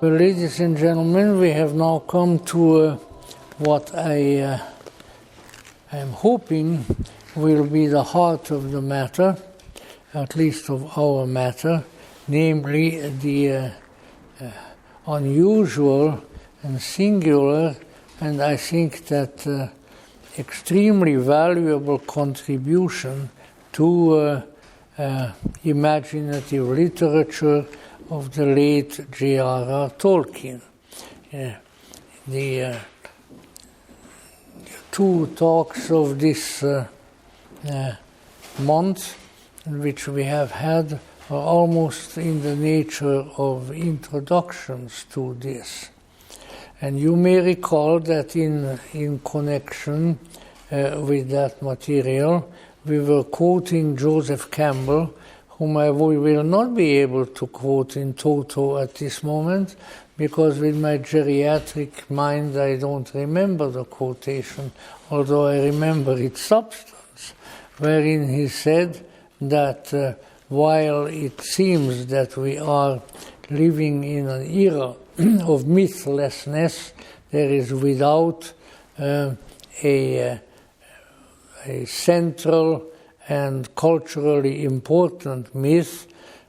Well, ladies and gentlemen, we have now come to what I am hoping will be the heart of the matter, at least of our matter, namely the unusual and singular, and I think that extremely valuable contribution to imaginative literature of the late J.R.R. Tolkien. The two talks of this month, which we have had, are almost in the nature of introductions to this. And you may recall that in connection with that material, we were quoting Joseph Campbell, whom we will not be able to quote in toto at this moment, because with my geriatric mind I don't remember the quotation, although I remember its substance, wherein he said that while it seems that we are living in an era of mythlessness, there is without a central and culturally important myth,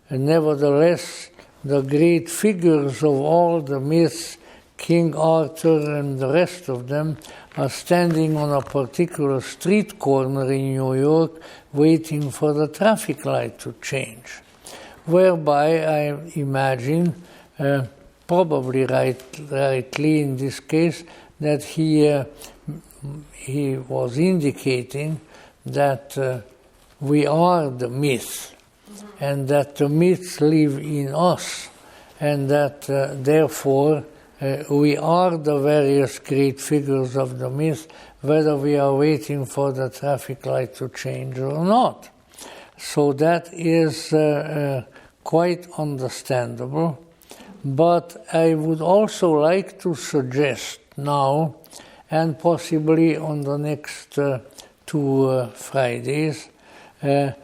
and nevertheless the great figures of all the myths, King Arthur and the rest of them, are standing on a particular street corner in New York waiting for the traffic light to change, whereby I imagine, probably rightly in this case, that he was indicating that we are the myth, and that the myths live in us, and that therefore we are the various great figures of the myth, whether we are waiting for the traffic light to change or not. So that is quite understandable. But I would also like to suggest now, and possibly on the next two Fridays, that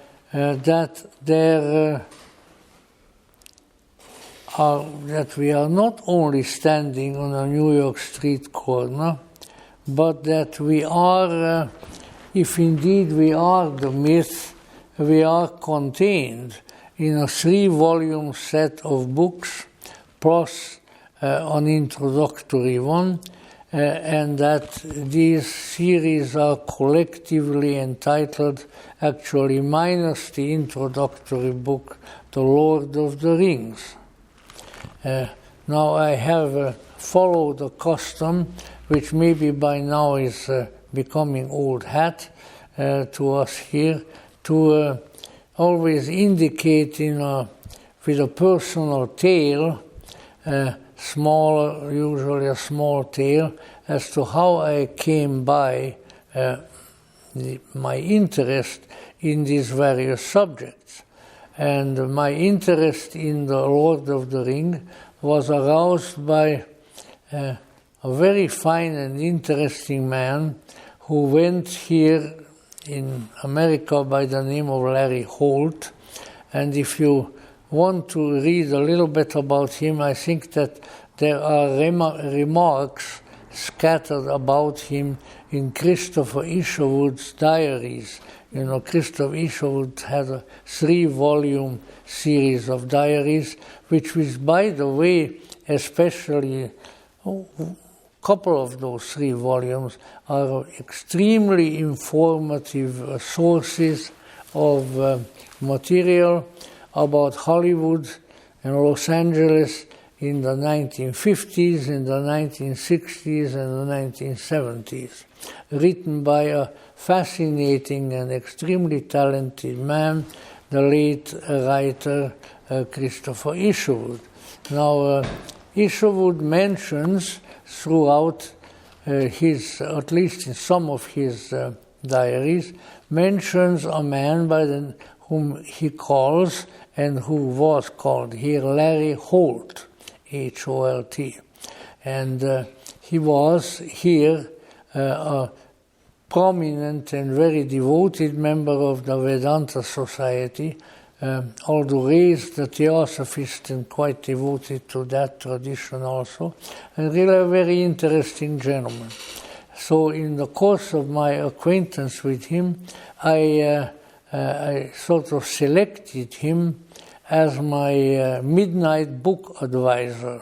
that we are not only standing on a New York street corner, but that we are, if indeed we are the myth, we are contained in a 3-volume set of books, plus an introductory one, and that these series are collectively entitled, actually minus the introductory book, The Lord of the Rings. Now I have followed a custom, which maybe by now is becoming old hat to us here, to always indicate with a personal tale, usually a small tale, as to how I came by my interest in these various subjects. And my interest in the Lord of the Ring was aroused by a very fine and interesting man who went here in America by the name of Larry Holt. And if you want to read a little bit about him, I think that there are remarks scattered about him in Christopher Isherwood's diaries. You know, Christopher Isherwood had a 3-volume series of diaries, which was, by the way, especially a couple of those 3 volumes are extremely informative sources of material about Hollywood and Los Angeles in the 1950s, in the 1960s, and the 1970s, written by a fascinating and extremely talented man, the late writer Christopher Isherwood. Now, Isherwood mentions throughout his, at least in some of his diaries, mentions a man whom he calls, and who was called here, Larry Holt, H-O-L-T. And he was here a prominent and very devoted member of the Vedanta Society, although raised a theosophist and quite devoted to that tradition also, and really a very interesting gentleman. So in the course of my acquaintance with him, I sort of selected him as my midnight book advisor.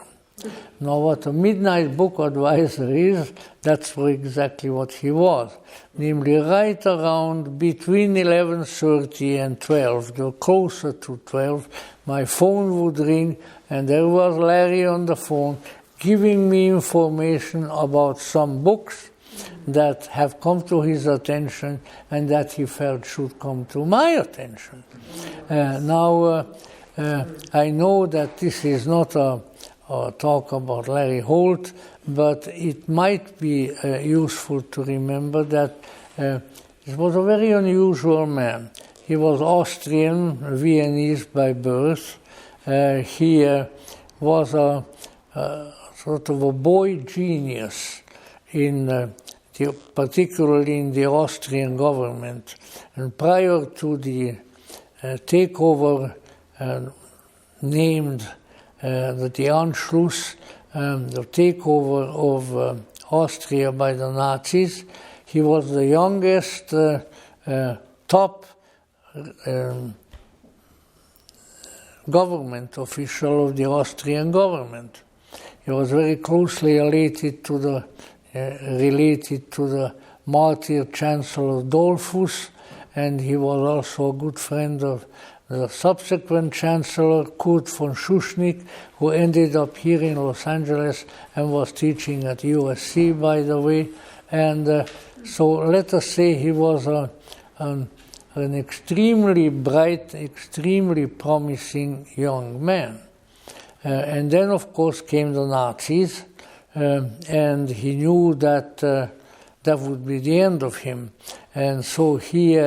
Now what a midnight book advisor is, that's exactly what he was. Namely, right around between 11:30 and 12, closer to 12, my phone would ring and there was Larry on the phone giving me information about some books that have come to his attention and that he felt should come to my attention. Now, I know that this is not a talk about Larry Holt, but it might be useful to remember that he was a very unusual man. He was Austrian, Viennese by birth. He was a sort of a boy genius particularly in the Austrian government. And prior to the takeover named the Anschluss, the takeover of Austria by the Nazis, he was the youngest top government official of the Austrian government. He was very closely related to the martyr Chancellor Dollfuss, and he was also a good friend of the subsequent Chancellor Kurt von Schuschnigg, who ended up here in Los Angeles and was teaching at USC, by the way. And so let us say he was an extremely bright, extremely promising young man. And then, of course, came the Nazis, and he knew that that would be the end of him. And so he,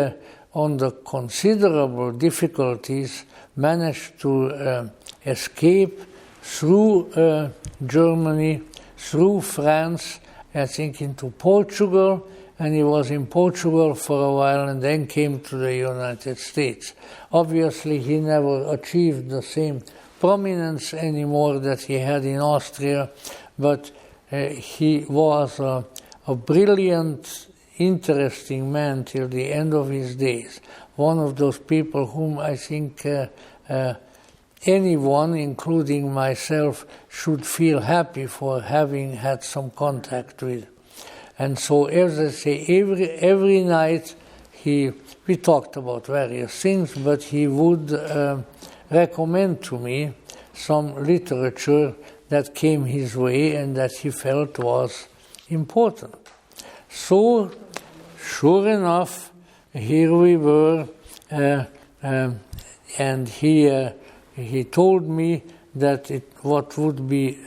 under considerable difficulties, managed to escape through Germany, through France, I think into Portugal, and he was in Portugal for a while and then came to the United States. Obviously, he never achieved the same prominence anymore that he had in Austria, but he was a brilliant, interesting man till the end of his days. One of those people whom I think anyone, including myself, should feel happy for having had some contact with. And so, as I say, every night we talked about various things, but he would recommend to me some literature that came his way and that he felt was important. So, sure enough, here we were, and he told me that what would be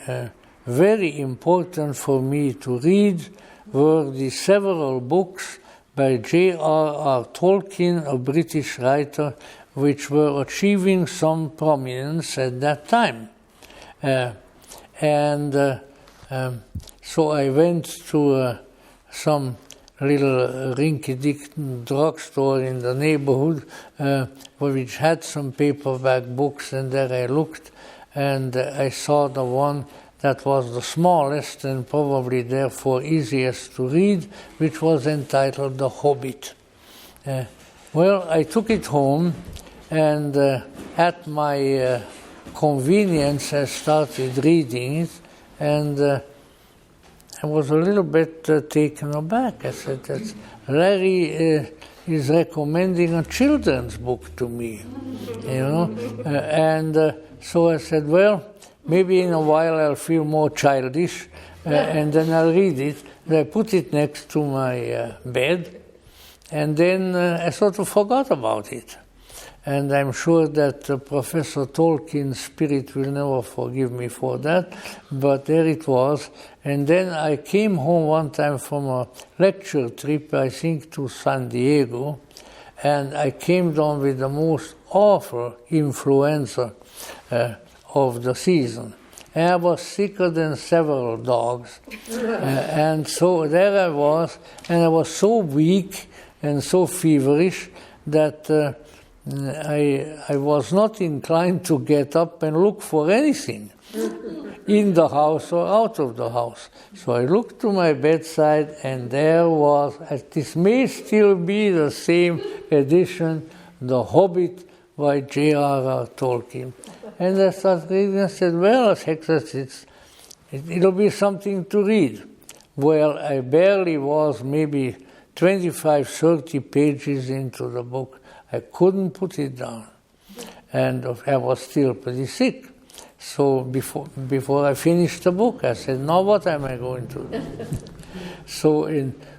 very important for me to read were the several books by J.R.R. Tolkien, a British writer, which were achieving some prominence at that time. So I went to some little rinky-dink drugstore in the neighborhood, which had some paperback books, and there I looked, and I saw the one that was the smallest and probably therefore easiest to read, which was entitled The Hobbit. Well, I took it home, and at my convenience I started reading it, and I was a little bit taken aback. I said, Larry is recommending a children's book to me, and so I said, well, maybe in a while I'll feel more childish, and then I'll read it. And I put it next to my bed, and then I sort of forgot about it. And I'm sure that Professor Tolkien's spirit will never forgive me for that, but there it was. And then I came home one time from a lecture trip, I think to San Diego, and I came down with the most awful influenza of the season. And I was sicker than several dogs. And so there I was, and I was so weak and so feverish that I was not inclined to get up and look for anything in the house or out of the house. So I looked to my bedside, and there was, this may still be the same edition, The Hobbit by J.R.R. Tolkien. And I started reading and said, well, it'll be something to read. Well, I barely was maybe 25, 30 pages into the book. I couldn't put it down. And I was still pretty sick. So before I finished the book, I said, now what am I going to do? So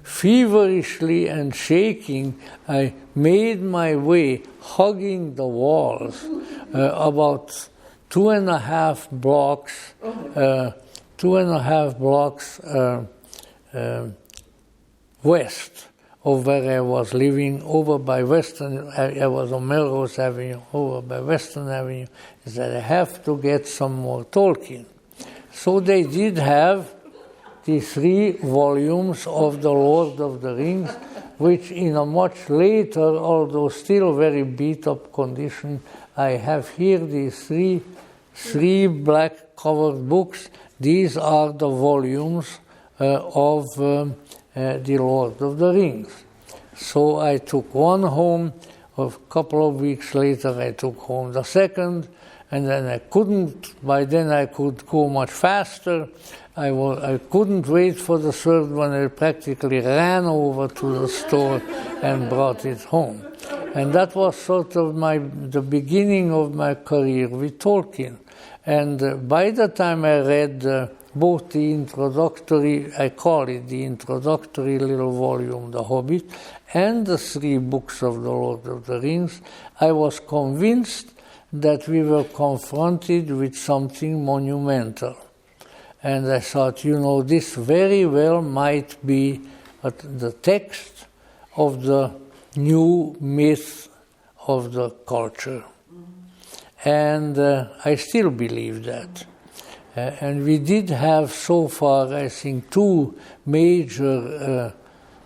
feverishly and shaking, I made my way, hugging the walls, about 2.5 blocks, west of where I was living, over by Western. I was on Melrose Avenue, over by Western Avenue. I said, I have to get some more Tolkien. So they did have the 3 volumes of The Lord of the Rings, which in a much later, although still very beat-up condition, I have here these three black-covered books. These are the volumes of The Lord of the Rings. So I took one home. A couple of weeks later, I took home the second, and then by then I could go much faster. I couldn't wait for the third one. I practically ran over to the store and brought it home. And that was sort of the beginning of my career with Tolkien. And by the time I read both the introductory, I call it the introductory little volume, The Hobbit, and the 3 books of The Lord of the Rings, I was convinced that we were confronted with something monumental. And I thought, this very well might be the text of the new myth of the culture. And I still believe that. And we did have so far, I think, 2 major,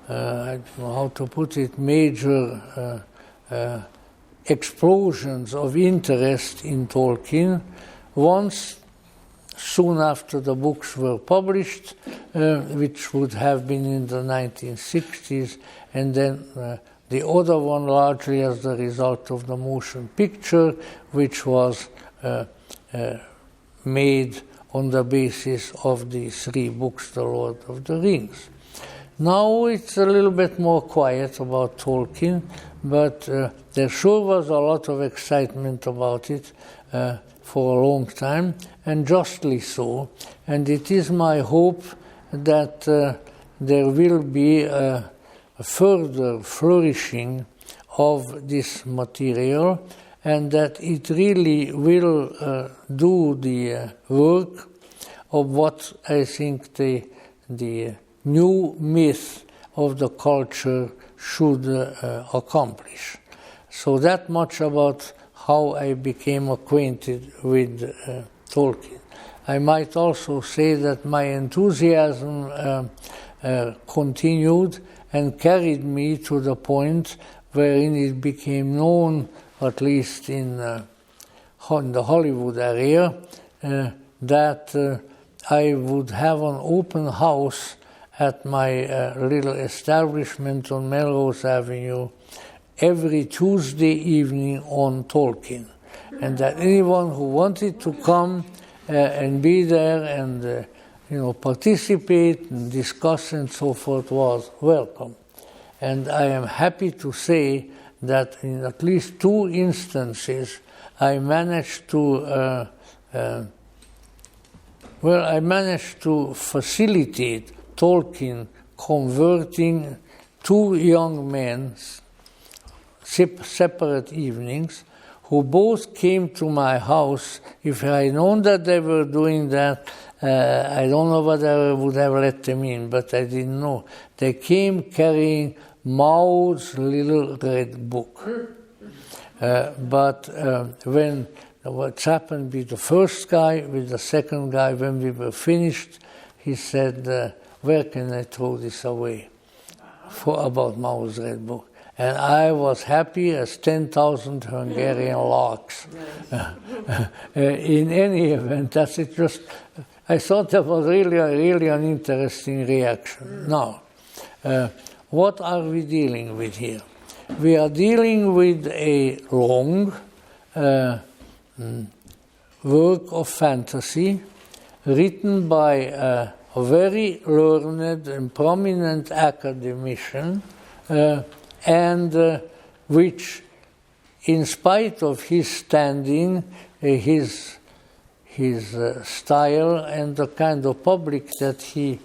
I don't know how to put it, major explosions of interest in Tolkien. Once, soon after the books were published, which would have been in the 1960s, and then the other one largely as the result of the motion picture, which was made on the basis of the 3 books, The Lord of the Rings. Now it's a little bit more quiet about Tolkien, but there sure was a lot of excitement about it for a long time, and justly so. And it is my hope that there will be a further flourishing of this material, and that it really will do the work of what I think the new myth of the culture should accomplish. So that much about how I became acquainted with Tolkien. I might also say that my enthusiasm continued and carried me to the point wherein it became known, at least in the Hollywood area, that I would have an open house at my little establishment on Melrose Avenue every Tuesday evening on Tolkien. And that anyone who wanted to come and be there and participate and discuss and so forth was welcome. And I am happy to say that in at least 2 instances I managed to facilitate Tolkien converting 2 young men, separate evenings, who both came to my house. If I had known that they were doing that, I don't know whether I would have let them in, but I didn't know. They came carrying Mao's little red book. But when what happened with the first guy, with the second guy, when we were finished, he said, where can I throw this away? About Mao's red book. And I was happy as 10,000 Hungarian larks. In any event, that's it. Just I thought that was really an interesting reaction. Now, what are we dealing with here? We are dealing with a long work of fantasy written by a very learned and prominent academician, and which, in spite of his standing, his style, and the kind of public that he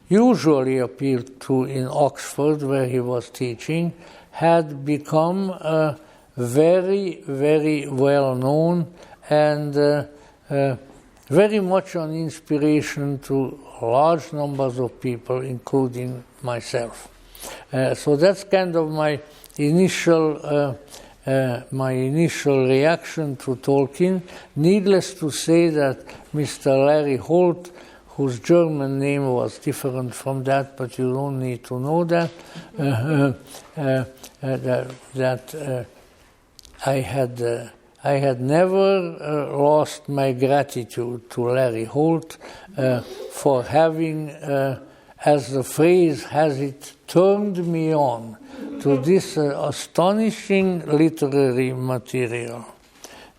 usually appealed to in Oxford, where he was teaching, had become very, very well known and very much an inspiration to large numbers of people, including myself. So that's kind of my initial reaction to Tolkien. Needless to say that Mr. Larry Holt, whose German name was different from that, but you don't need to know that, I had never lost my gratitude to Larry Holt for having, as the phrase has it, turned me on to this astonishing literary material.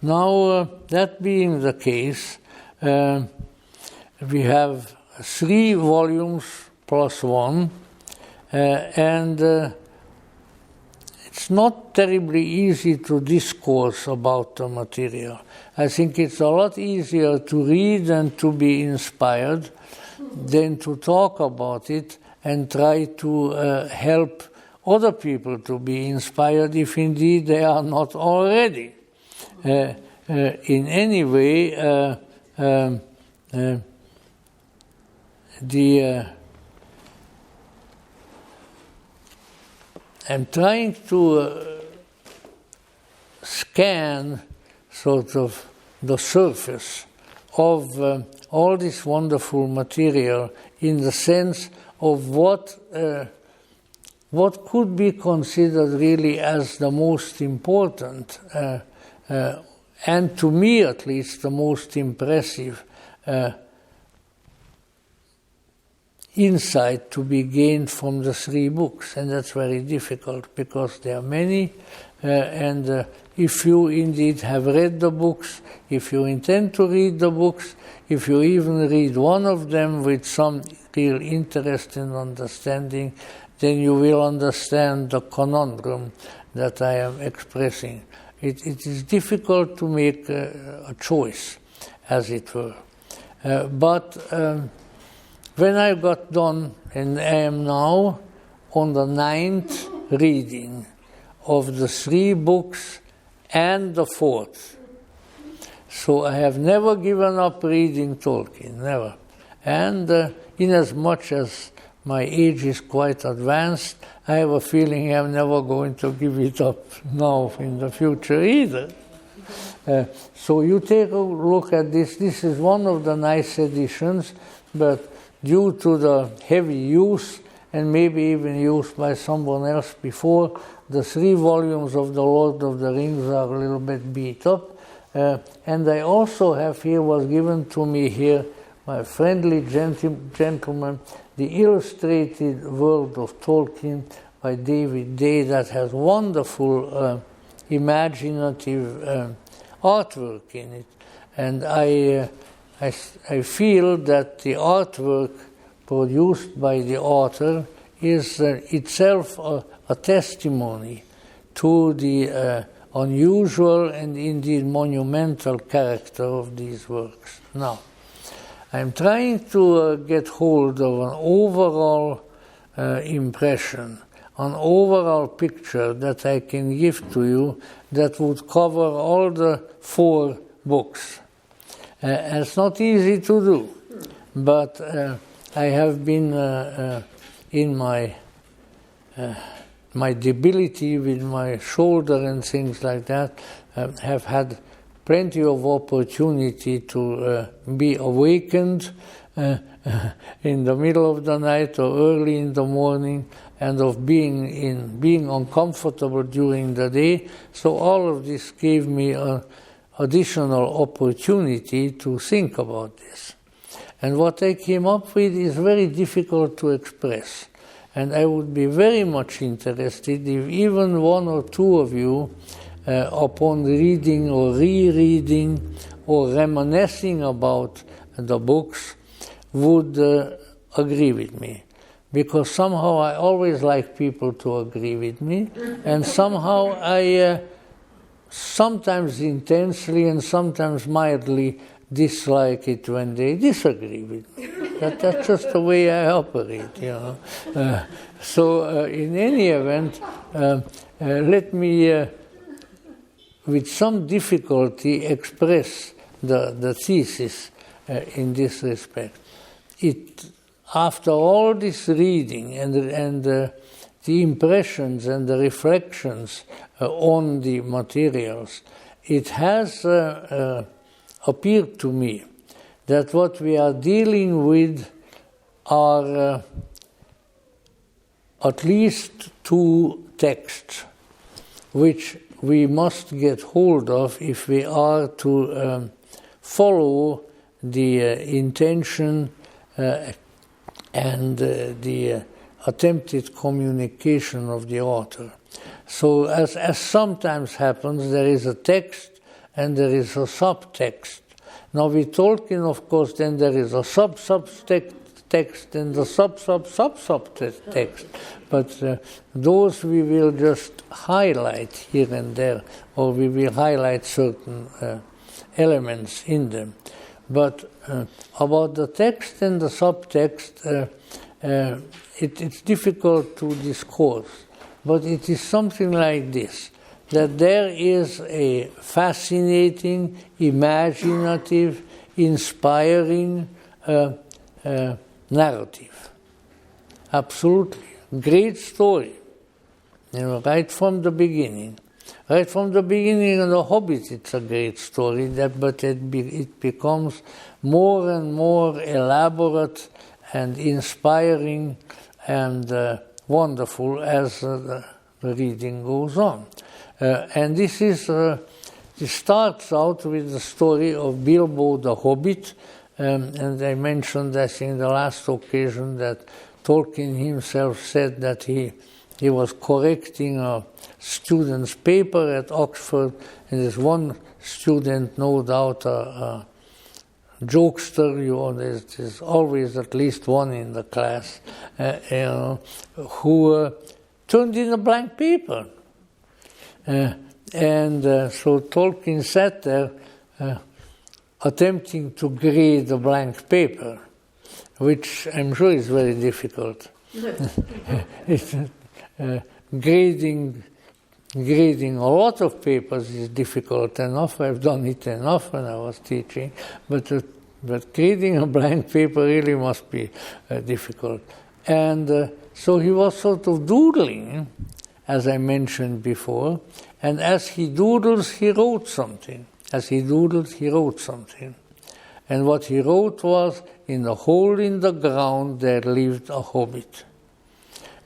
Now, that being the case, we have 3 volumes plus 1, and it's not terribly easy to discourse about the material. I think it's a lot easier to read and to be inspired than to talk about it and try to help other people to be inspired, if indeed they are not already. In any way, I'm trying to scan sort of the surface of all this wonderful material in the sense of what could be considered really as the most important, and to me at least the most impressive insight to be gained from the 3 books. And that's very difficult because there are many, and if you indeed have read the books, if you intend to read the books, if you even read one of them with some real interest in understanding, then you will understand the conundrum that I am expressing. It is difficult to make a choice, as it were. But when I got done, and I am now on the 9th reading of the 3 books and the 4th. So I have never given up reading Tolkien, never. And inasmuch as my age is quite advanced, I have a feeling I'm never going to give it up now in the future either. So you take a look at this. This is one of the nice editions, but due to the heavy use, and maybe even used by someone else before, the 3 volumes of The Lord of the Rings are a little bit beat up. And I also have here, was given to me here, my friendly gentleman, the Illustrated World of Tolkien by David Day, that has wonderful imaginative artwork in it. And I feel that the artwork produced by the author is itself a testimony to the unusual and indeed monumental character of these works. Now, I'm trying to get hold of an overall impression, an overall picture that I can give to you that would cover all the 4 books. And it's not easy to do, but I have been in my debility with my shoulder and things like that, have had plenty of opportunity to be awakened in the middle of the night or early in the morning and of being uncomfortable during the day. So all of this gave me an additional opportunity to think about this. And what I came up with is very difficult to express. And I would be very much interested if even one or two of you, upon reading or rereading or reminiscing about the books, would agree with me. Because somehow I always like people to agree with me, and somehow I sometimes intensely and sometimes mildly dislike it when they disagree with me. That's just the way I operate, you know. So in any event, let me, with some difficulty, express the thesis in this respect. After all this reading and the impressions and the reflections on the materials, it has appeared to me that what we are dealing with are at least two texts which we must get hold of if we are to follow the intention and the attempted communication of the author. So as sometimes happens, there is a text and there is a subtext. Now with Tolkien, of course, then there is a subtext and the subtext. But those we will just highlight here and there, or we will highlight certain elements in them. But about the text and the subtext, it's difficult to discourse. But it is something like this, that there is a fascinating, imaginative, inspiring narrative. Absolutely. Great story. You know, right from the beginning. Right from the beginning of The Hobbit, it's a great story, but it becomes more and more elaborate and inspiring and wonderful as the reading goes on. And this starts out with the story of Bilbo the Hobbit, and I mentioned, I think, the last occasion that Tolkien himself said that he was correcting a student's paper at Oxford, and there's one student, no doubt, a jokester, you know, there's always at least one in the class, you know, who turned in a blank paper. And so Tolkien sat there attempting to grade a blank paper, which I'm sure is very difficult. It's, grading a lot of papers is difficult enough. I've done it enough when I was teaching, but grading a blank paper really must be difficult. And so he was sort of doodling, as I mentioned before, and as he doodles, he wrote something. As he doodled, he wrote something. And what he wrote was, in a hole in the ground there lived a hobbit.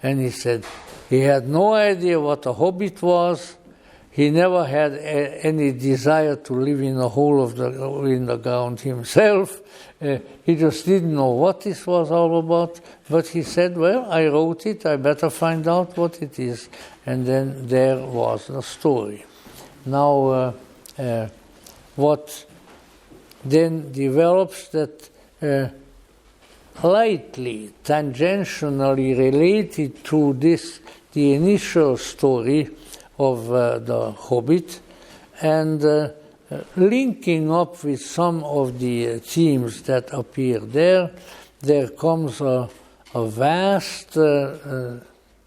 And he said he had no idea what a hobbit was. He never had any desire to live in a hole in the ground himself. He just didn't know what this was all about. But he said, well, I wrote it, I better find out what it is. And then there was the story. Now, what then develops that lightly, tangentially related to this, the initial story of the Hobbit, and linking up with some of the themes that appear there, there comes a vast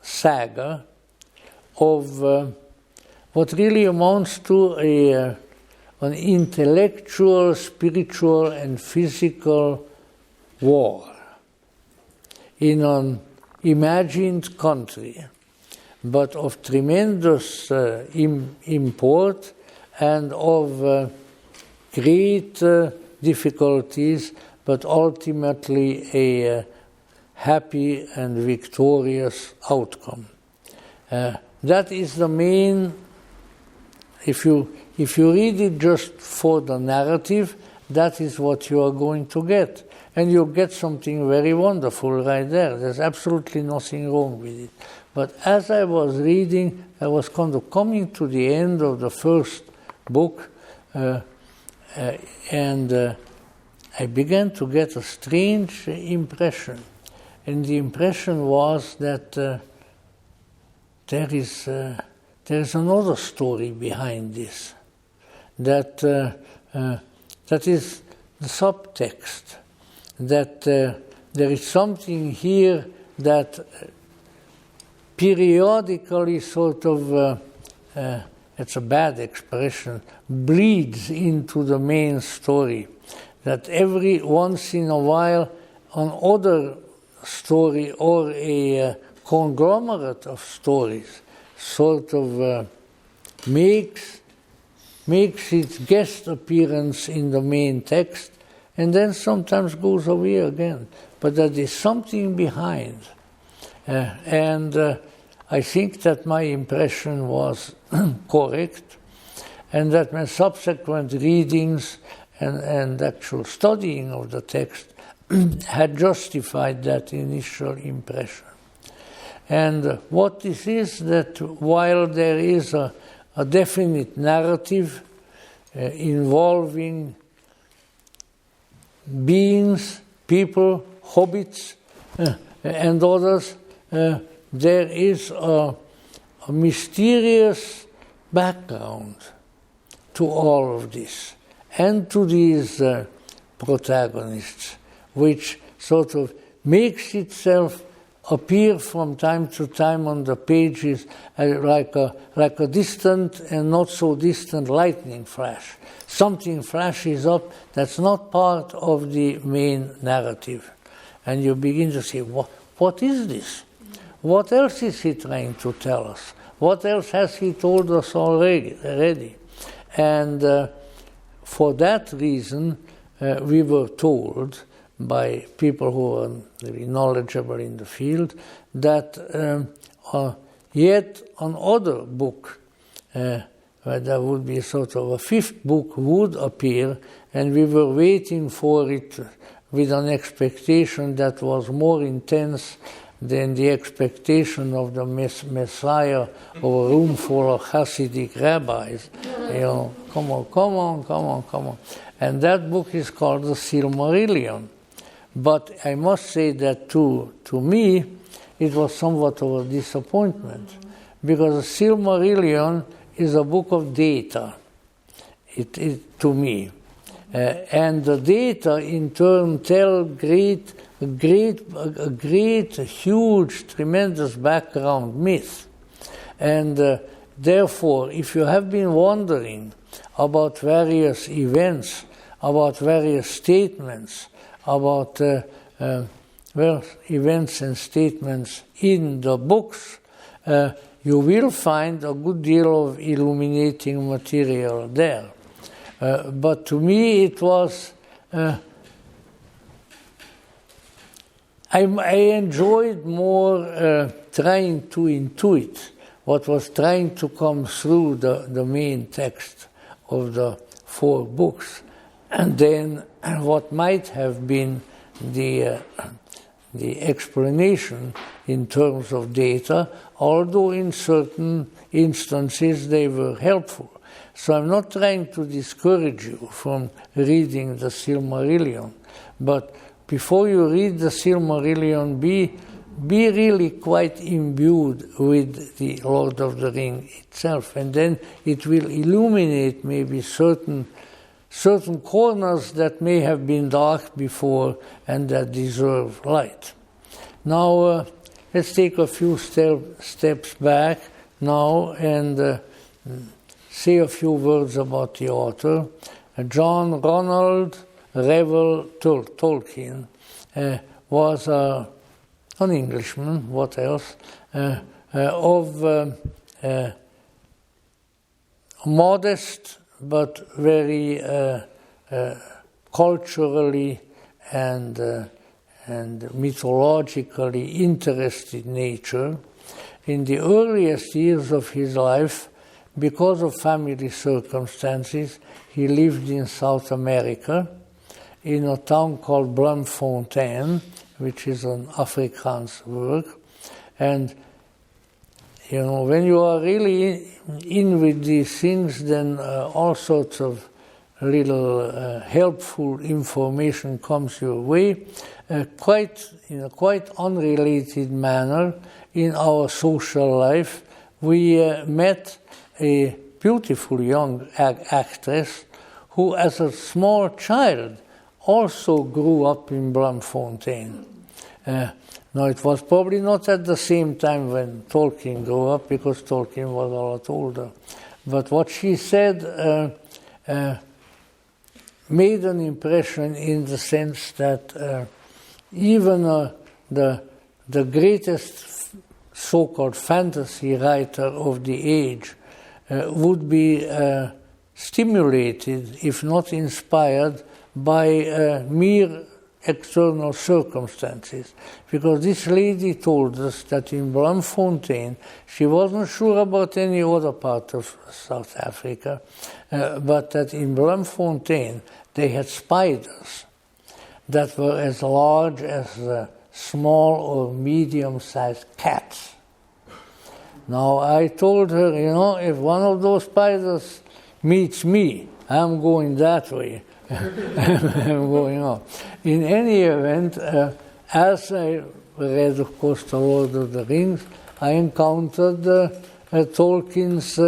saga of what really amounts to an intellectual, spiritual, and physical war in an imagined country, but of tremendous import and of great difficulties, but ultimately a happy and victorious outcome. That is the main. If you read it just for the narrative, that is what you are going to get. And you'll get something very wonderful right there. There's absolutely nothing wrong with it. But as I was reading, I was kind of coming to the end of the first book, and I began to get a strange impression. And the impression was that there is another story behind this. That is the subtext. That there is something here that periodically sort of, it's a bad expression, bleeds into the main story. That every once in a while another story or a conglomerate of stories sort of makes its guest appearance in the main text, and then sometimes goes away again. But there is something behind. And I think that my impression was correct, and that my subsequent readings and actual studying of the text had justified that initial impression. And what this is, that while there is a definite narrative involving beings, people, hobbits, and others, there is a mysterious background to all of this, and to these protagonists, which sort of makes itself appear from time to time on the pages like a distant and not so distant lightning flash. Something flashes up that's not part of the main narrative. And you begin to say, what is this? What else is he trying to tell us? What else has he told us already? And for that reason, we were told by people who are very knowledgeable in the field that yet another book, where there would be sort of a fifth book, would appear, and we were waiting for it with an expectation that was more intense than the expectation of the Messiah of a room full of Hasidic rabbis. You know, come on. And that book is called the Silmarillion. But I must say that to me, it was somewhat of a disappointment, because the Silmarillion is a book of data, to me. And the data, in turn, tell great, huge, tremendous background myth. And therefore, if you have been wondering about various events, about various statements, about events and statements in the books, you will find a good deal of illuminating material there. But to me it was, I enjoyed more trying to intuit what was trying to come through the main text of the four books, and then what might have been the explanation in terms of data, although in certain instances they were helpful. So I'm not trying to discourage you from reading the Silmarillion, but before you read the Silmarillion, be really quite imbued with the Lord of the Ring itself, and then it will illuminate maybe certain corners that may have been dark before and that deserve light. Now, let's take a few steps back now and say a few words about the author. John Ronald Reuel Tolkien was an Englishman, what else, of modest but very culturally and and mythologically interested nature. In the earliest years of his life, because of family circumstances, he lived in South America, in a town called Bloemfontein, which is an Afrikaans word. And, you know, when you are really in with these things, then all sorts of little helpful information comes your way, in a quite unrelated manner. In our social life, we met a beautiful young actress who, as a small child, also grew up in Bloemfontein. Now, it was probably not at the same time when Tolkien grew up, because Tolkien was a lot older. But what she said made an impression, in the sense that even the greatest so-called fantasy writer of the age would be stimulated, if not inspired, by mere external circumstances. Because this lady told us that in Bloemfontein, she wasn't sure about any other part of South Africa, but that in Bloemfontein they had spiders that were as large as small or medium-sized cats. Now, I told her, you know, if one of those spiders meets me, I'm going that way. I'm going on. In any event, as I read, of course, The Lord of the Rings, I encountered Tolkien's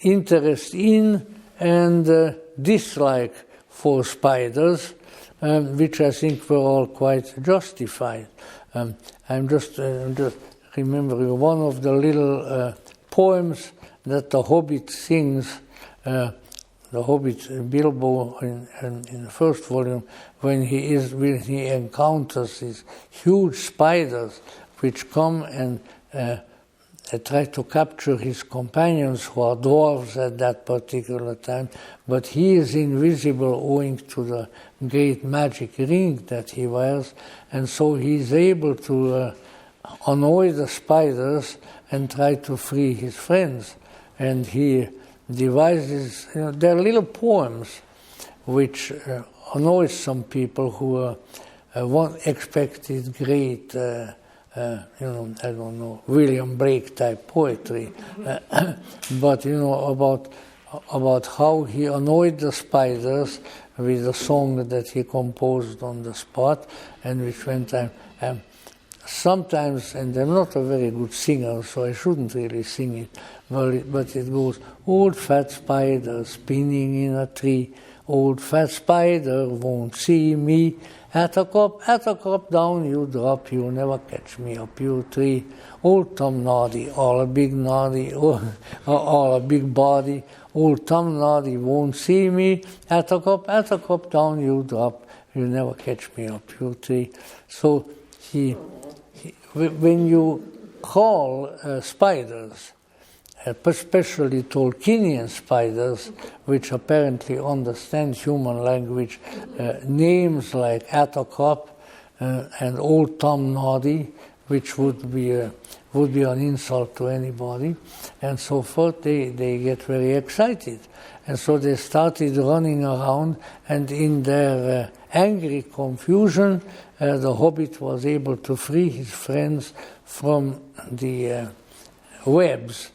interest in and dislike for spiders, which I think were all quite justified. I'm just remembering one of the little poems that the Hobbit sings, the Hobbit Bilbo in the first volume, when he encounters these huge spiders which come and try to capture his companions, who are dwarves at that particular time, but he is invisible owing to the great magic ring that he wears, and so he is able to annoy the spiders and try to free his friends. And he devises, you know, there are little poems which annoy some people who expected great, I don't know, William Blake type poetry, but you know about how he annoyed the spiders with a song that he composed on the spot, and which went sometimes, and I'm not a very good singer, so I shouldn't really sing it, but it goes, old fat spider spinning in a tree, old fat spider won't see me, at a cup down you drop, you never catch me up your tree, old Tom Noddy, all a big noddy, all a big body, old Tom Noddy won't see me, at a cup down you drop, you never catch me up your tree. So when you call spiders, especially Tolkienian spiders, which apparently understand human language, names like Attercop and Old Tom Noddy, which would be an insult to anybody, and so forth, they get very excited. And so they started running around, and in their angry confusion, the Hobbit was able to free his friends from the webs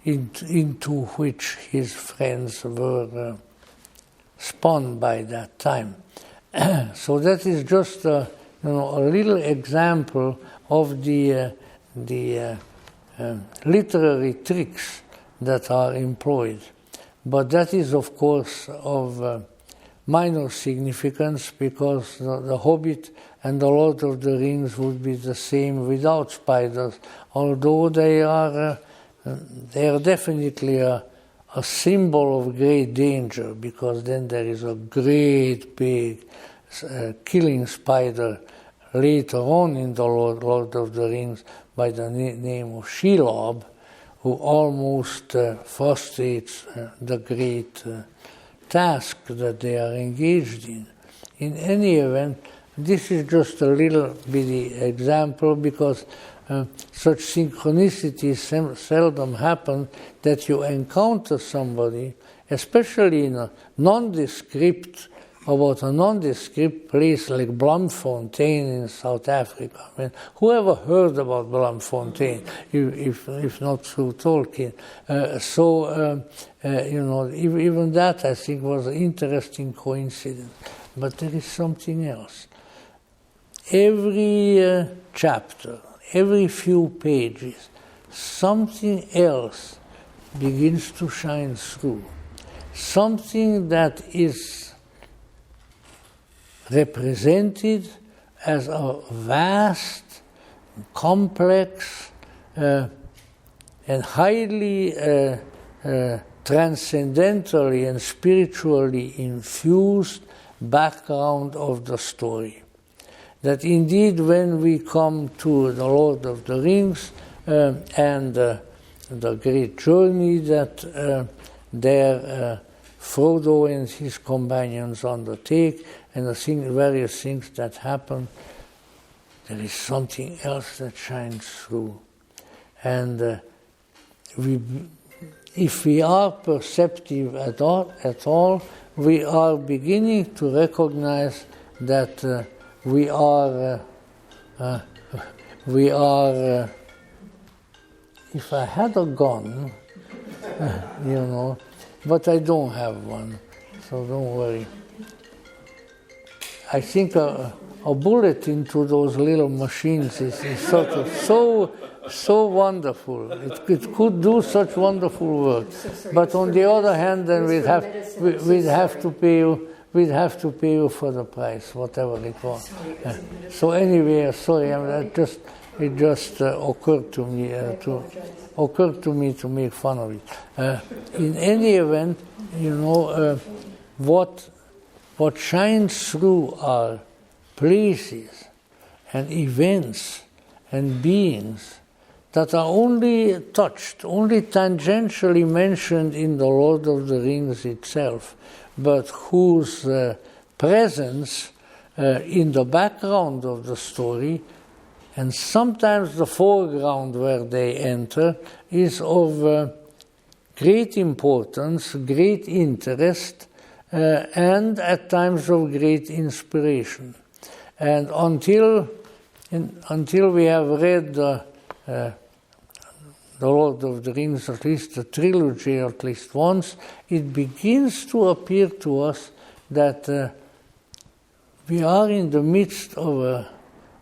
into which his friends were spun by that time. So that is just a little example of the literary tricks that are employed. But that is, of course, of minor significance, because the Hobbit and the Lord of the Rings would be the same without spiders, although they are definitely a symbol of great danger, because then there is a great big killing spider later on in the Lord of the Rings by the name of Shelob, who almost frustrates the great task that they are engaged in. In any event, this is just a little bitty example because such synchronicities seldom happen that you encounter somebody, especially in a nondescript place like Bloemfontein in South Africa. I mean, whoever heard about Bloemfontein, if not through Tolkien? Even that I think was an interesting coincidence. But there is something else. Every chapter, every few pages, something else begins to shine through. Something that is represented as a vast, complex, and highly transcendentally and spiritually infused background of the story. That indeed when we come to the Lord of the Rings and the great journey that there Frodo and his companions undertake, and the various things that happen, there is something else that shines through. And if we are perceptive at all, we are beginning to recognize that we are, if I had a gun, but I don't have one, so don't worry. I think a bullet into those little machines is sort of so wonderful. It could do such wonderful work. But on the other hand, then we'd have to pay you for the price, whatever it was. So anyway, sorry, it just occurred to me to make fun of it. In any event, what shines through are places and events and beings that are only touched, only tangentially mentioned in the Lord of the Rings itself, but whose presence in the background of the story, and sometimes the foreground where they enter, is of great importance, great interest, and at times of great inspiration. And until we have read the Lord of the Rings, at least the trilogy, at least once, it begins to appear to us that we are in the midst of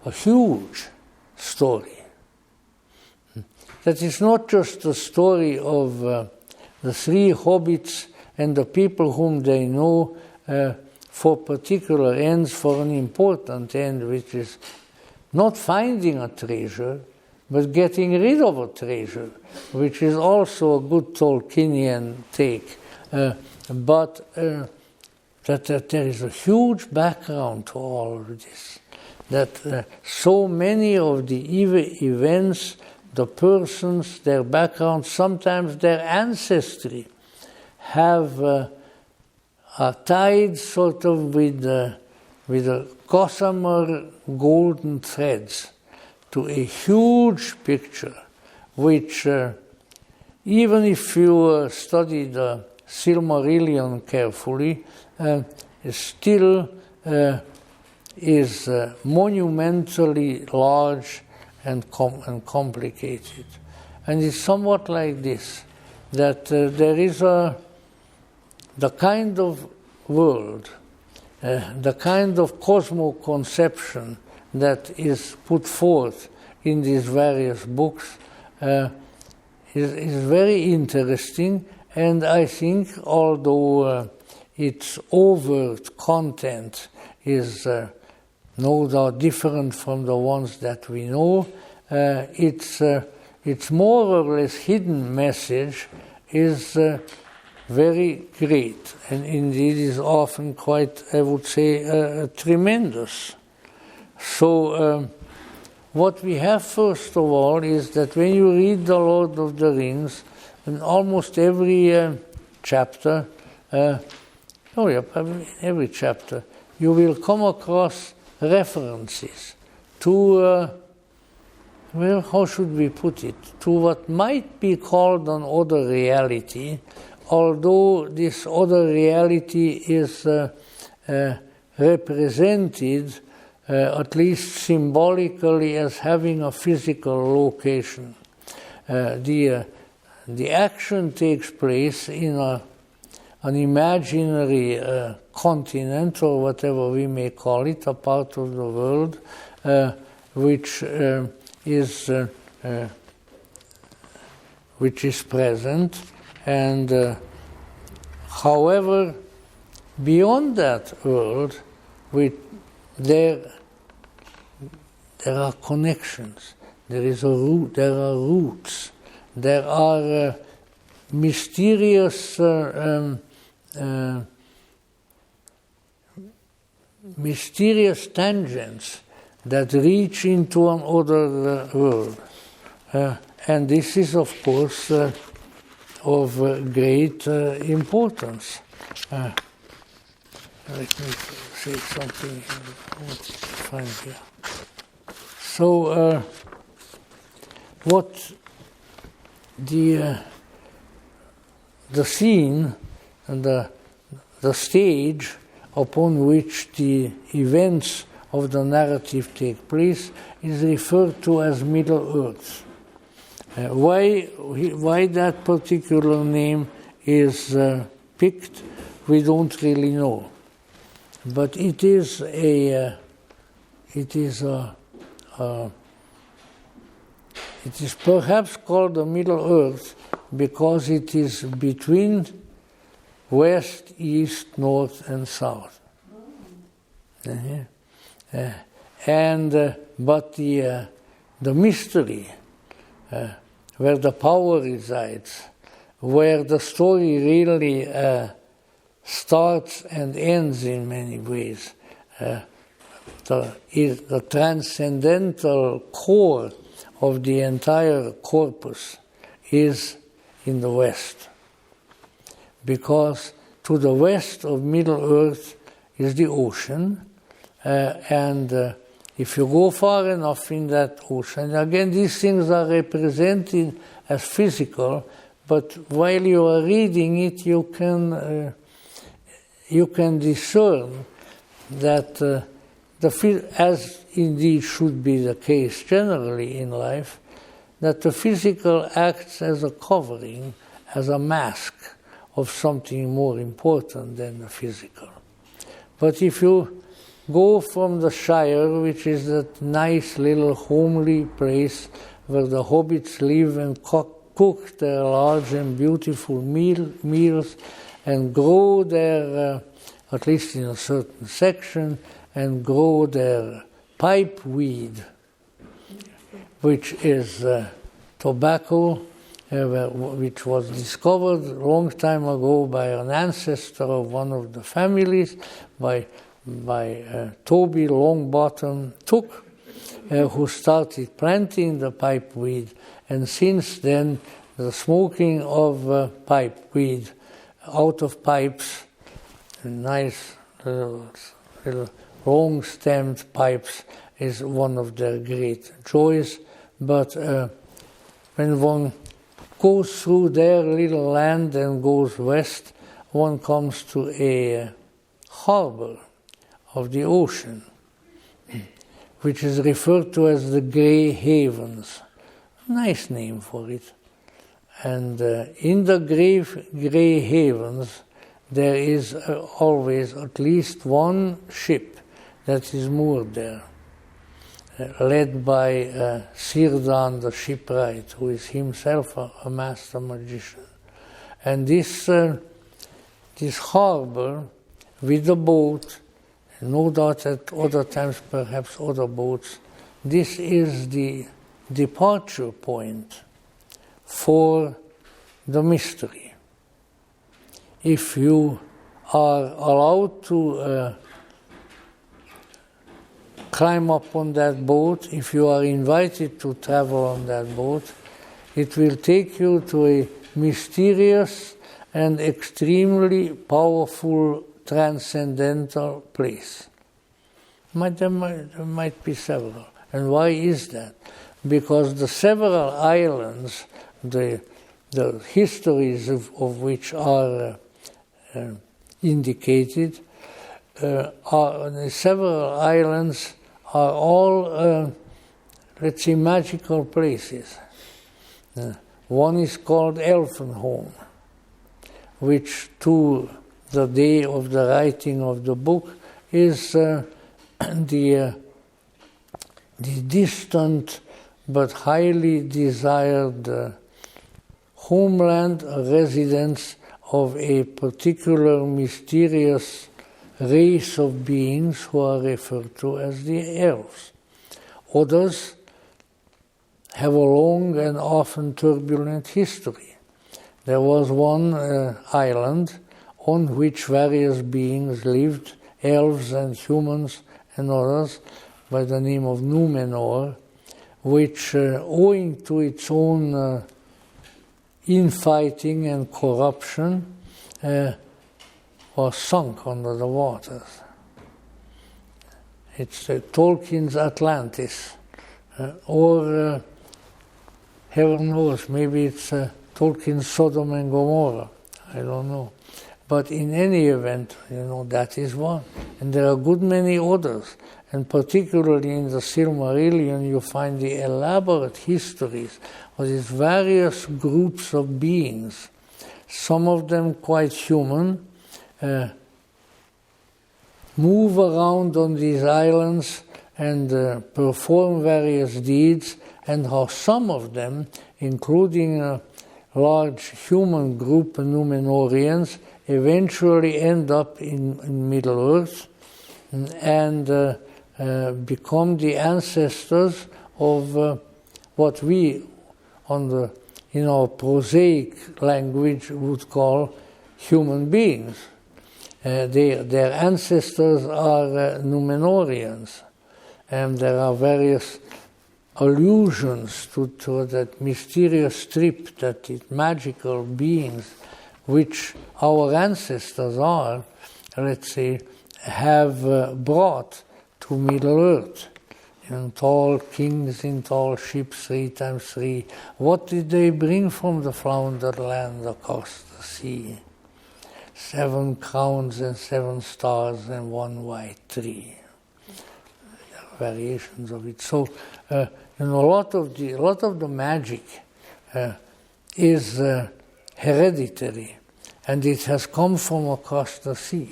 a huge story. That is not just the story of the three hobbits and the people whom they know for particular ends, for an important end, which is not finding a treasure, but getting rid of a treasure, which is also a good Tolkienian take. But that there is a huge background to all of this. That so many of the events, the persons, their background, sometimes their ancestry, are tied sort of with a gossamer golden threads to a huge picture, which even if you study the Silmarillion carefully, still is monumentally large and complicated. And it's somewhat like this, that there is the kind of world, the kind of cosmo-conception that is put forth in these various books is very interesting, and I think although its overt content is no doubt different from the ones that we know, its more or less hidden message is very great, and indeed is often quite, I would say, tremendous. So what we have first of all is that when you read the Lord of the Rings, in almost every chapter, Oh yeah, every chapter you will come across references to, well, how should we put it, to what might be called an other reality, although this other reality is represented, at least symbolically, as having a physical location. The action takes place in an imaginary continent, or whatever we may call it, a part of the world which is present, and however, beyond that world, there are connections. There is a root. There are roots. There are mysterious tangents that reach into another world, and this is, of course, of great importance. Let me say something. Let's find here. So, what the scene and the stage upon which the events of the narrative take place is referred to as Middle Earth. Why that particular name is picked, we don't really know, but it is perhaps called the Middle Earth because it is between west, east, north, and south. But the mystery, where the power resides, where the story really starts and ends in many ways, the transcendental core of the entire corpus is in the west. Because to the west of Middle Earth is the ocean, and if you go far enough in that ocean, again, these things are represented as physical, but while you are reading it, you can discern that as indeed should be the case generally in life, that the physical acts as a covering, as a mask of something more important than the physical. But if you go from the Shire, which is that nice little homely place where the hobbits live and cook their large and beautiful meals and grow their, at least in a certain section, and grow their pipe weed, which is tobacco, which was discovered a long time ago by an ancestor of one of the families, by Toby Longbottom Took, who started planting the pipe weed, and since then the smoking of pipe weed out of pipes, nice little long-stemmed pipes, is one of their great joys. But when one goes through their little land and goes west, one comes to a harbor of the ocean, which is referred to as the Grey Havens. Nice name for it. And in the Grey Havens, there is always at least one ship that is moored there, led by Círdan the shipwright, who is himself a master magician. And this harbor with the boat, no doubt at other times perhaps other boats, this is the departure point for the mystery. If you are allowed to climb up on that boat, if you are invited to travel on that boat, it will take you to a mysterious and extremely powerful transcendental place. There might be several. And why is that? Because the several islands, the histories of which are indicated, the several islands are all, let's say, magical places. One is called Elfenholm, which to the day of the writing of the book is the distant but highly desired homeland, residence of a particular mysterious race of beings who are referred to as the elves. Others have a long and often turbulent history. There was one island on which various beings lived, elves and humans and others, by the name of Númenor, which, owing to its own infighting and corruption, was sunk under the waters. It's Tolkien's Atlantis, or heaven knows, maybe it's Tolkien's Sodom and Gomorrah. I don't know. But in any event, that is one. And there are a good many others. And particularly in the Silmarillion, you find the elaborate histories of these various groups of beings, some of them quite human, move around on these islands and perform various deeds, and how some of them, including a large human group, Númenorians, eventually end up in Middle-earth and become the ancestors of what we, in our prosaic language, would call human beings. Their ancestors are Númenorians, and there are various allusions to that mysterious strip, that it magical beings which our ancestors are, let's say, have brought to Middle-earth. Tall kings in tall ships, 3 times 3. What did they bring from the floundered land across the sea? 7 crowns and 7 stars and 1 white tree. There are variations of it. So, a lot of the magic is hereditary, and it has come from across the sea.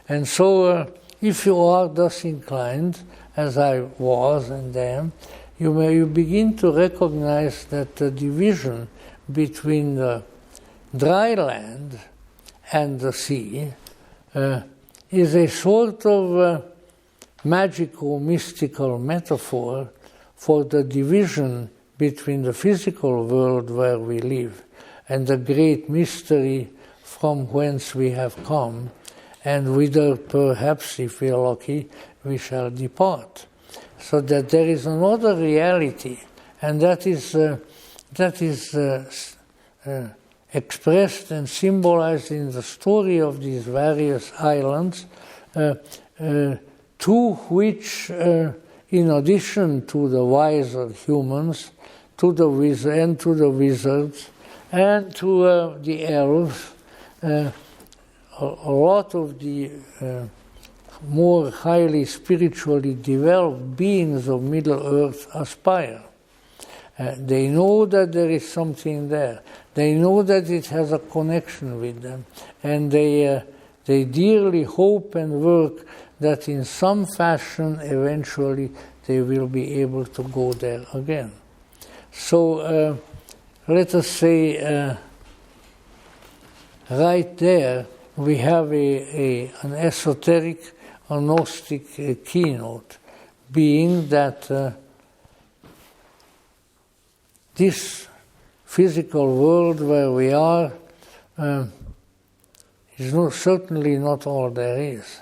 And so, if you are thus inclined, as I was and am, you begin to recognize that the division between the dry land and the sea is a sort of magical, mystical metaphor for the division between the physical world where we live and the great mystery from whence we have come, and whither perhaps, if we are lucky, we shall depart. So that there is another reality, and that is expressed and symbolized in the story of these various islands, to which, in addition to the wiser humans, to the wizards, and to the elves, a lot of the more highly spiritually developed beings of Middle-earth aspire. They know that there is something there. They know that it has a connection with them. And they dearly hope and work that in some fashion eventually they will be able to go there again. So let us say right there we have an esoteric, a Gnostic keynote, being that this physical world where we are is certainly not all there is.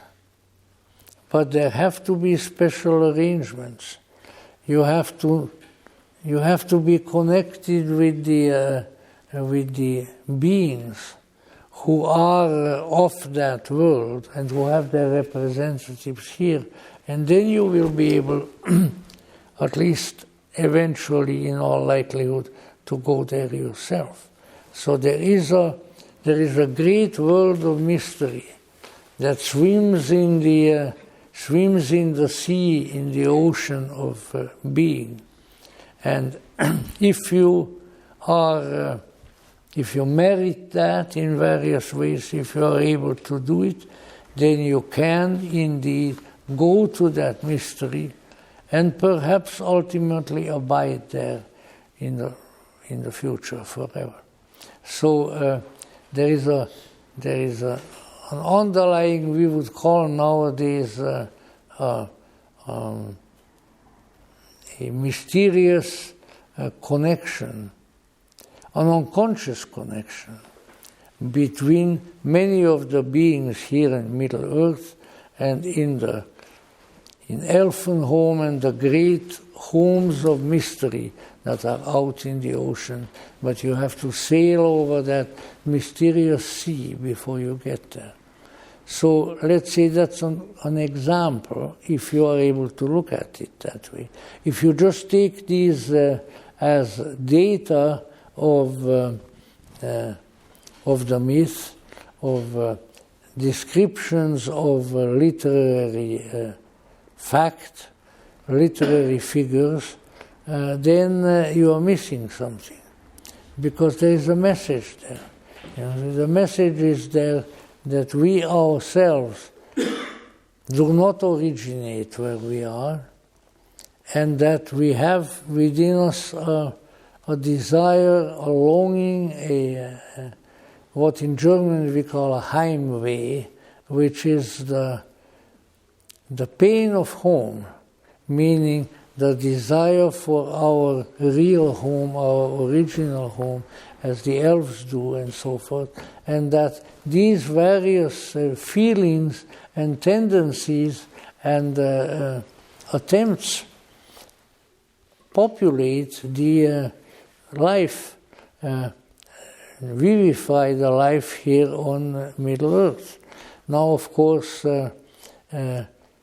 But there have to be special arrangements. You have to be connected with the beings who are of that world and who have their representatives here, and then you will be able, at least eventually in all likelihood, to go there yourself. So there is a great world of mystery that swims in the sea, in the ocean of being. And if you merit that in various ways, if you are able to do it, then you can indeed go to that mystery and perhaps ultimately abide there in the future forever. So there is an underlying, we would call nowadays a mysterious connection, an unconscious connection between many of the beings here in Middle Earth and in Elfenholm and the great homes of mystery that are out in the ocean, but you have to sail over that mysterious sea before you get there. So let's say that's an example, if you are able to look at it that way. If you just take these as data of the myth, of descriptions of literary fact, literary figures, then you are missing something, because there is a message there. You know, the message is there that we ourselves do not originate where we are, and that we have within us a desire, a longing, what in German we call a Heimweh, which is the pain of home, meaning the desire for our real home, our original home, as the elves do and so forth, and that these various feelings and tendencies and attempts populate the life, vivify the life here on Middle Earth. Now, of course,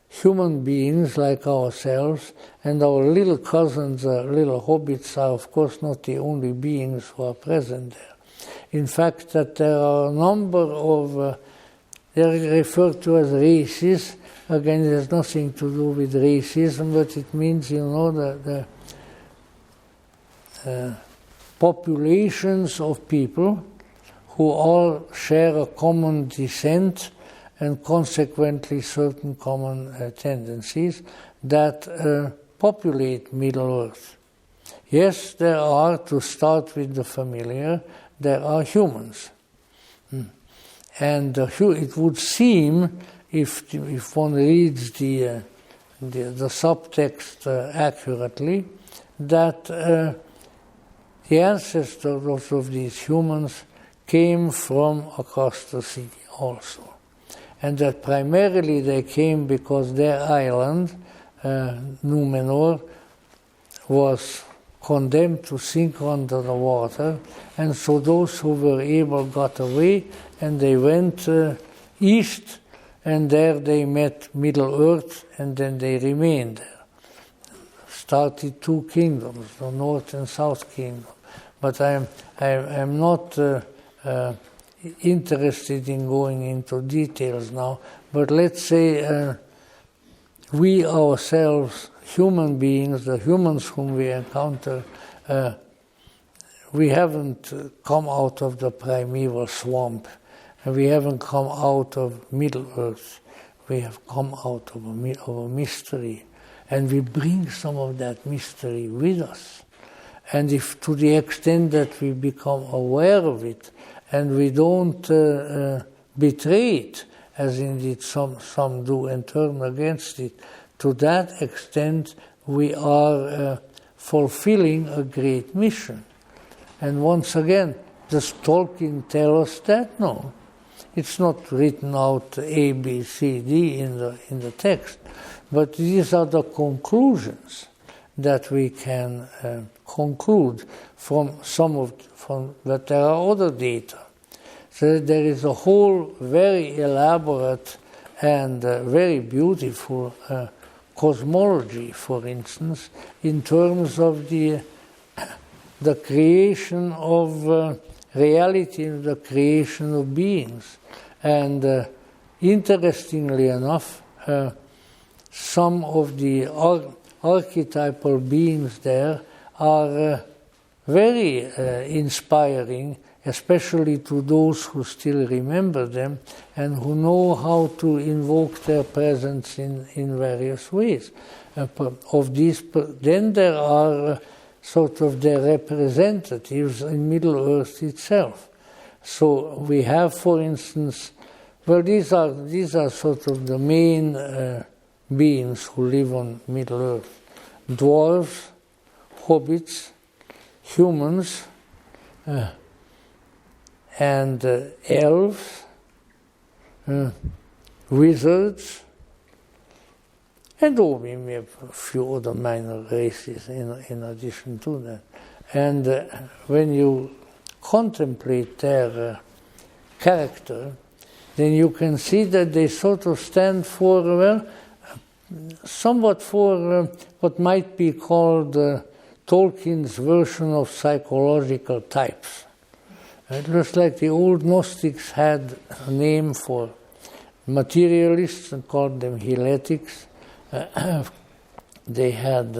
human beings like ourselves and our little cousins, little hobbits, are of course not the only beings who are present there. In fact, that there are a number of, they're referred to as races. Again, it has nothing to do with racism, but it means, you know, the populations of people who all share a common descent and consequently certain common tendencies that populate Middle Earth. Yes, there are, to start with the familiar, there are humans. And it would seem, if one reads the subtext accurately, that the ancestors of these humans came from across the sea also. And that primarily they came because their island, Númenor, was condemned to sink under the water, and so those who were able got away, and they went east, and there they met Middle Earth, and then they remained there. Started two kingdoms, the North and South Kingdom. But I am not interested in going into details now, but let's say we ourselves, human beings, the humans whom we encounter, we haven't come out of the primeval swamp, and we haven't come out of Middle Earth. We have come out of a mystery, and we bring some of that mystery with us. And if to the extent that we become aware of it, and we don't betray it, as indeed some do and turn against it, to that extent we are fulfilling a great mission. And once again, does Tolkien tell us that? No. It's not written out A, B, C, D in the text, but these are the conclusions that we can conclude from that there are other data. So there is a whole very elaborate and very beautiful cosmology, for instance, in terms of the creation of reality and the creation of beings. And interestingly enough, some of the archetypal beings there are very inspiring, especially to those who still remember them and who know how to invoke their presence in various ways. Then there are sort of their representatives in Middle-earth itself. So we have, for instance, well, these are sort of the main beings who live on Middle-earth: dwarves, hobbits, humans, and elves, wizards, and we have a few other minor races in addition to that. And when you contemplate their character, then you can see that they sort of stand for, well, somewhat for what might be called Tolkien's version of psychological types. It looks like the old Gnostics had a name for materialists and called them Heletics. They had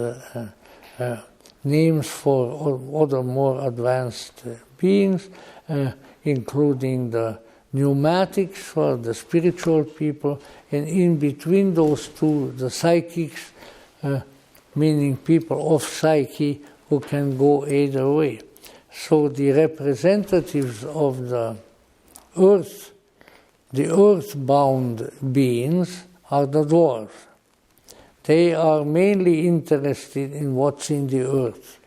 names for other more advanced beings, including the pneumatics or the spiritual people, and in between those two, the psychics, meaning people of psyche who can go either way. So the representatives of the earthbound beings are the dwarves. They are mainly interested in what's in the earth,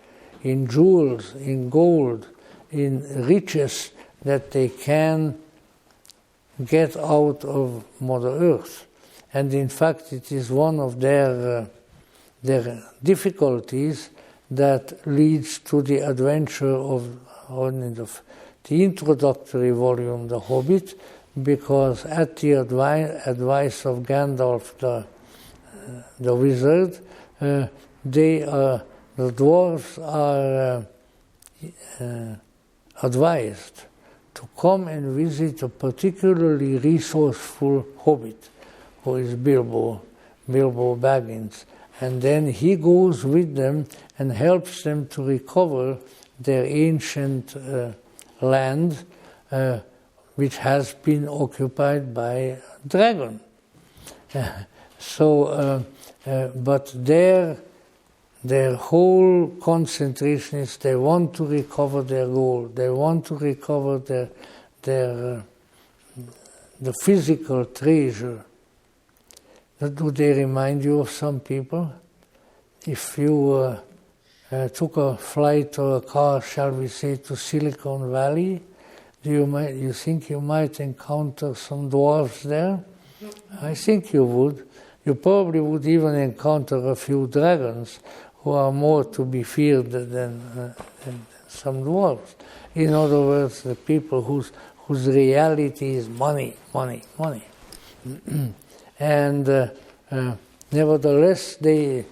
in jewels, in gold, in riches that they can get out of Mother Earth. And in fact, it is one of their difficulties that leads to the adventure of the introductory volume, The Hobbit, because at the advice of Gandalf the wizard, the dwarves are advised to come and visit a particularly resourceful hobbit, who is Bilbo Baggins. And then he goes with them and helps them to recover their ancient land, which has been occupied by a dragon. But their whole concentration is they want to recover their gold. They want to recover the physical treasure. Do they remind you of some people? If you took a flight or a car, shall we say, to Silicon Valley, you think you might encounter some dwarves there? I think you would. You probably would even encounter a few dragons who are more to be feared than some dwarves. In other words, the people whose reality is money. And nevertheless, they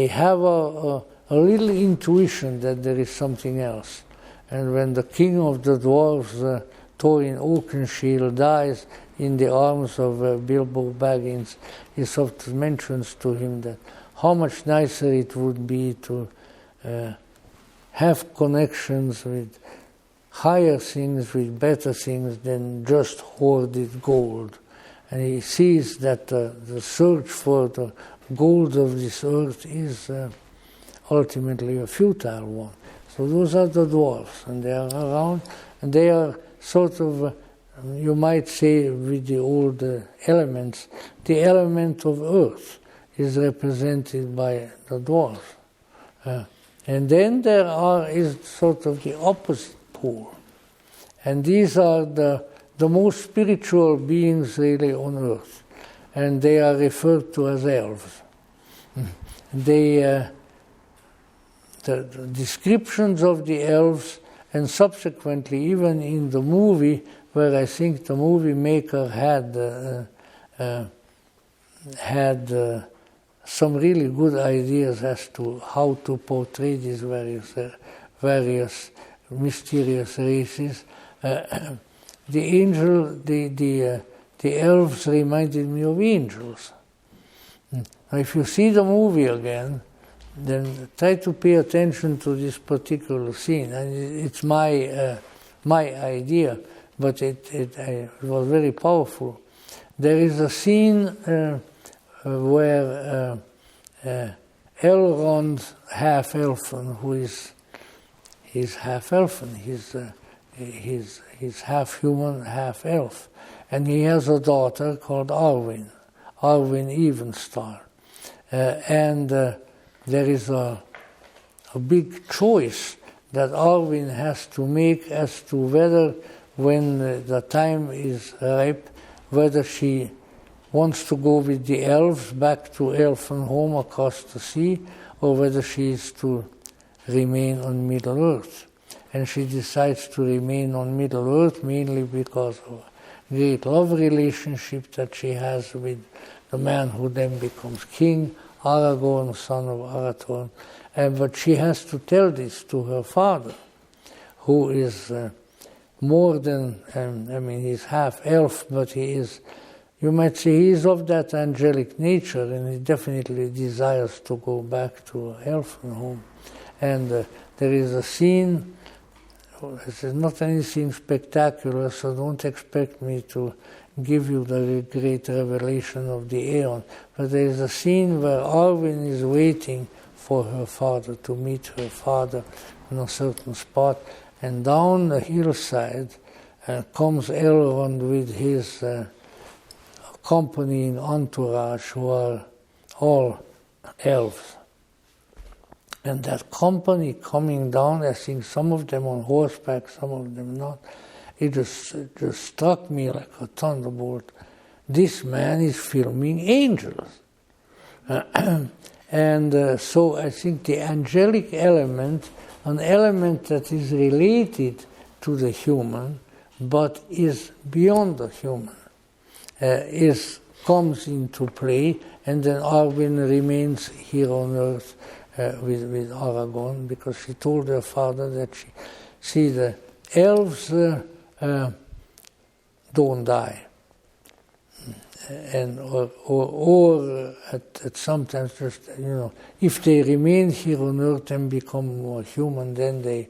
have a little intuition that there is something else. And when the king of the dwarves, Thorin Oakenshield, dies in the arms of Bilbo Baggins, he sort of mentions to him that how much nicer it would be to have connections with higher things, with better things, than just hoarded gold. And he sees that the search for the gold of this earth is ultimately a futile one. So those are the dwarves, and they are around, and they are sort of, you might say, with the old elements, the element of earth is represented by the dwarves. And then there is sort of the opposite pole. And these are the most spiritual beings really on earth. And they are referred to as elves. The descriptions of the elves and subsequently even in the movie, where I think the movie maker had some really good ideas as to how to portray these various mysterious races. The elves reminded me of angels. Now, if you see the movie again, then try to pay attention to this particular scene. And it's my idea, but it was very powerful. There is a scene where Elrond, half-elfen, he's half-elfen, he's half-human, half-elf, and he has a daughter called Arwen Evenstar, and there is a big choice that Arwen has to make as to whether, when the time is ripe, whether she wants to go with the elves back to Elfenhome across the sea, or whether she is to remain on Middle-earth. And she decides to remain on Middle-earth mainly because of a great love relationship that she has with the man who then becomes king, Aragorn, son of Arathorn. But she has to tell this to her father, who is more than, he's half-elf, but he is, you might say, he is of that angelic nature, and he definitely desires to go back to Elfenhome. And there is a scene, this is not anything spectacular, so don't expect me to give you the great revelation of the Aeon, but there is a scene where Arwen is waiting for her father, to meet her father in a certain spot, and down the hillside comes Elrond with his company and entourage, who are all elves. And that company coming down, I think some of them on horseback, some of them not, it just struck me like a thunderbolt. This man is filming angels. And so I think the angelic element, an element that is related to the human, but is beyond the human, comes into play, and then Arwen remains here on earth with Aragorn, because she told her father that the elves don't die, and or at sometimes just if they remain here on earth and become more human, then they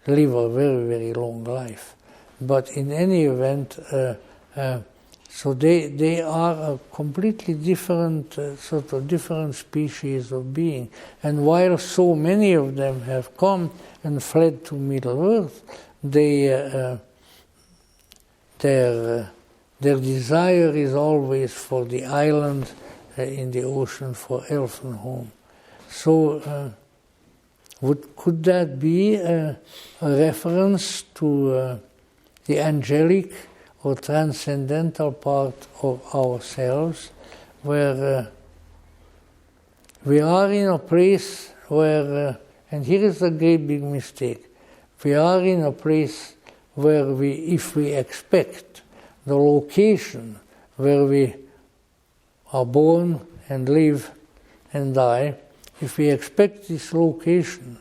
live a very, very long life. But in any event, so they are a completely different, sort of different species of being. And while so many of them have come and fled to Middle-earth, their desire is always for the island in the ocean, for Elfenhome. So could that be a reference to the angelic or transcendental part of ourselves, where we are in a place where, and here is a great big mistake, we are in a place where if we expect the location where we are born and live and die, if we expect this location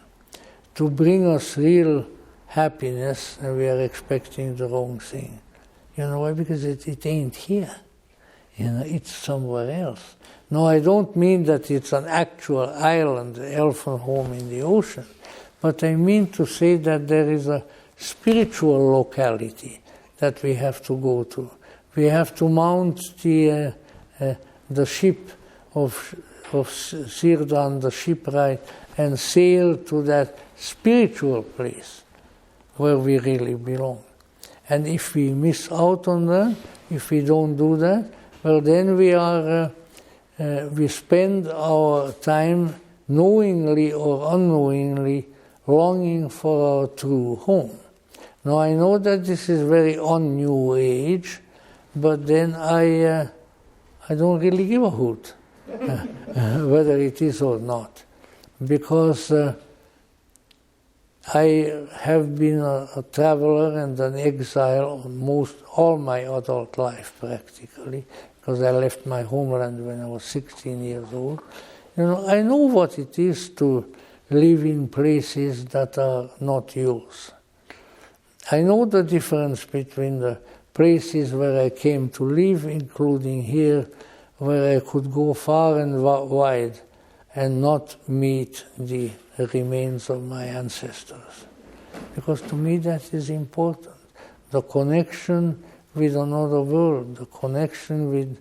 to bring us real happiness, and we are expecting the wrong thing. You know why? Because it ain't here. It's somewhere else. No, I don't mean that it's an actual island, Elfenhome in the ocean, but I mean to say that there is a spiritual locality that we have to go to. We have to mount the ship of Círdan, the shipwright, and sail to that spiritual place where we really belong. And if we miss out on that, if we don't do that, well, then we spend our time knowingly or unknowingly longing for our true home. Now, I know that this is very un-New Age, but then I don't really give a hoot whether it is or not, because I have been a traveler and an exile all my adult life practically, because I left my homeland when I was 16 years old. I know what it is to live in places that are not yours. I know the difference between the places where I came to live, including here, where I could go far and wide and not meet the remains of my ancestors. Because to me that is important. The connection with another world, the connection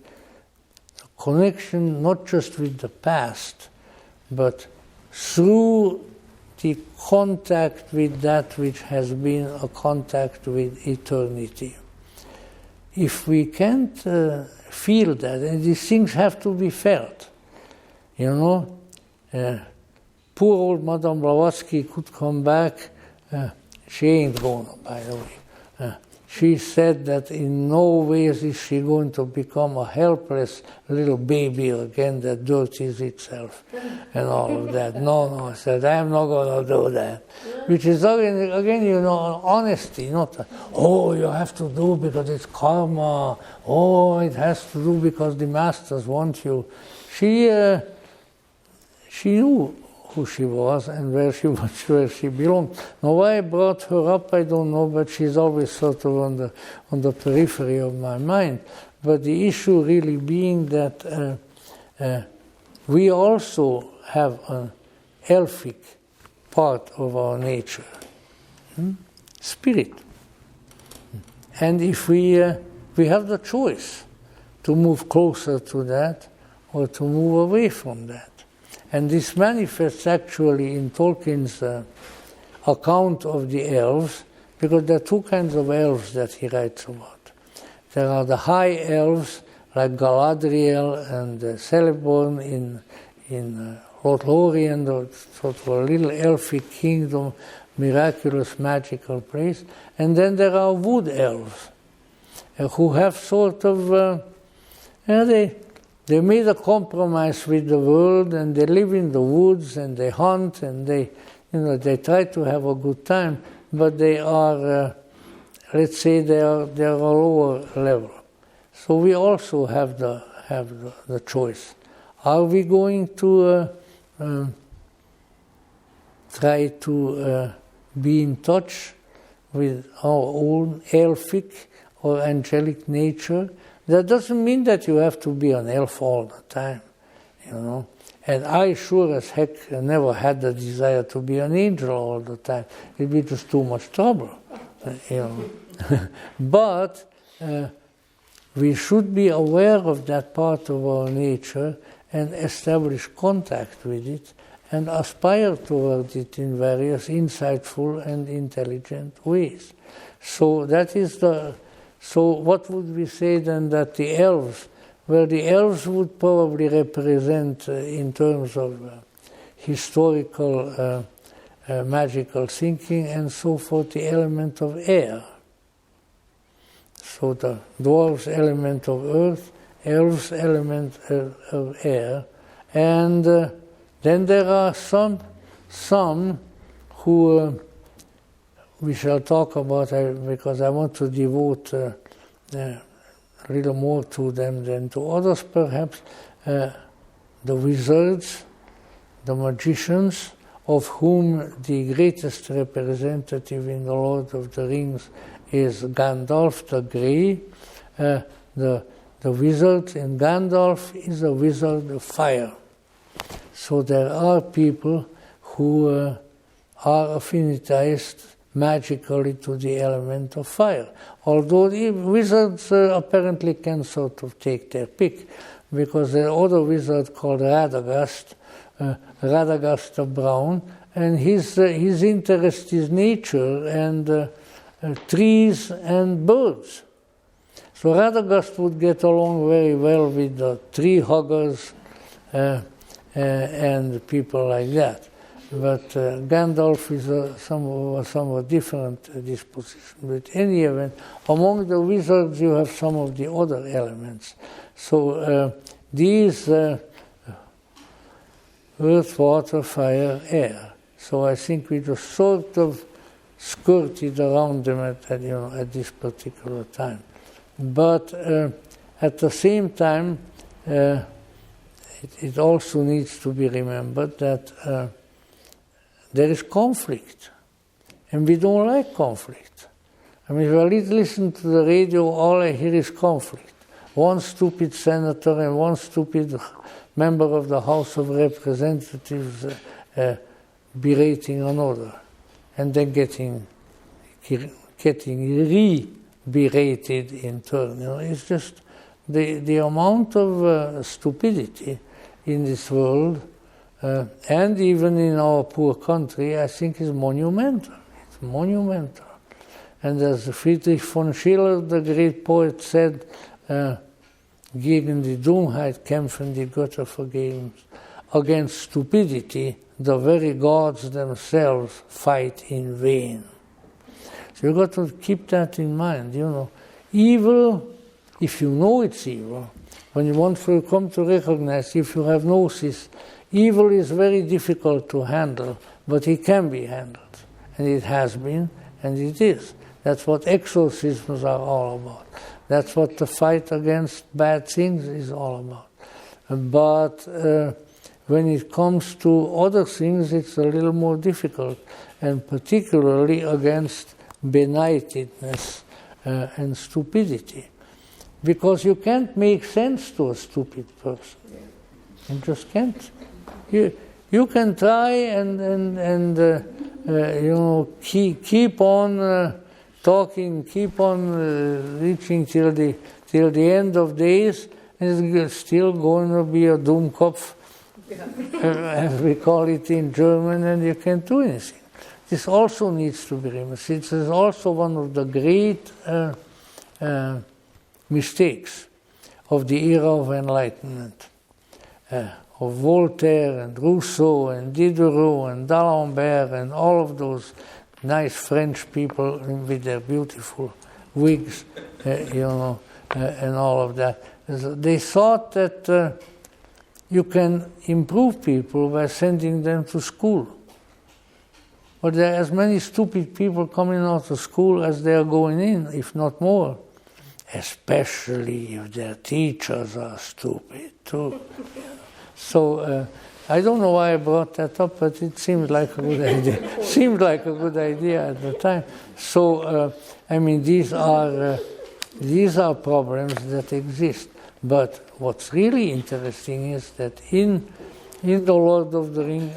not just with the past, but through the contact with that which has been a contact with eternity. If we can't feel that, and these things have to be felt, poor old Madame Blavatsky could come back. She ain't going, by the way. She said that in no ways is she going to become a helpless little baby again that dirties itself and all of that. No, I said, I'm not going to do that. Which is, again, honesty, not, you have to do because it's karma. It has to do because the masters want you. She knew who she was and where she belonged. Now, why I brought her up, I don't know, but she's always sort of on the periphery of my mind. But the issue really being that we also have an elfic part of our nature, spirit. And if we have the choice to move closer to that or to move away from that. And this manifests actually in Tolkien's account of the elves, because there are two kinds of elves that he writes about. There are the high elves, like Galadriel and Celeborn in Lothlorien, sort of a little elfic kingdom, miraculous, magical place. And then there are wood elves, who have sort of, they made a compromise with the world, and they live in the woods, and they hunt, and they try to have a good time, but they are, let's say, they are a lower level. So we also have the choice. Are we going to try to be in touch with our own elfic or angelic nature? That doesn't mean that you have to be an elf all the time, And I sure as heck never had the desire to be an angel all the time. It'd be just too much trouble, But we should be aware of that part of our nature and establish contact with it and aspire toward it in various insightful and intelligent ways. So that is So what would we say then that the elves, well, the elves would probably represent in terms of historical magical thinking and so forth the element of air. So the dwarves element of earth, elves element of air, and then there are some who we shall talk about, because I want to devote a little more to them than to others, perhaps, the wizards, the magicians, of whom the greatest representative in the Lord of the Rings is Gandalf the Grey. The wizard in Gandalf is a wizard of fire. So there are people who are affinitized magically to the element of fire. Although the wizards apparently can sort of take their pick, because there are other wizard called Radagast the Brown, and his interest is nature and trees and birds. So Radagast would get along very well with the tree huggers and people like that. But Gandalf is a somewhat different disposition. But in any event, among the wizards you have some of the other elements. So these earth, water, fire, air. So I think we just sort of skirted around them at this particular time. But at the same time, it also needs to be remembered that there is conflict, and we don't like conflict. I mean, if I listen to the radio, all I hear is conflict. One stupid senator and one stupid member of the House of Representatives berating another, and then getting re-berated in turn. It's just the amount of stupidity in this world, and even in our poor country, I think is monumental. It's monumental. And as Friedrich von Schiller, the great poet, said, gegen die Dummheit kämpfen die Götter vergebens. Against stupidity, the very gods themselves fight in vain. So you've got to keep that in mind. Evil, if you know it's evil, when you want to come to recognize, if you have gnosis, evil is very difficult to handle, but it can be handled. And it has been, and it is. That's what exorcisms are all about. That's what the fight against bad things is all about. But when it comes to other things, it's a little more difficult, and particularly against benightedness and stupidity. Because you can't make sense to a stupid person. You just can't. You can try and keep on talking, keep on reaching till the end of days, and it's still going to be a Dummkopf, as we call it in German, and you can't do anything. This also needs to be remembered. This is also one of the great mistakes of the era of Enlightenment, of Voltaire and Rousseau and Diderot and d'Alembert and all of those nice French people with their beautiful wigs, and all of that. They thought that you can improve people by sending them to school. But there are as many stupid people coming out of school as they are going in, if not more. Especially if their teachers are stupid too. So I don't know why I brought that up, but it seemed like a good idea. Seemed like a good idea at the time. So these are problems that exist. But what's really interesting is that in the Lord of the Rings,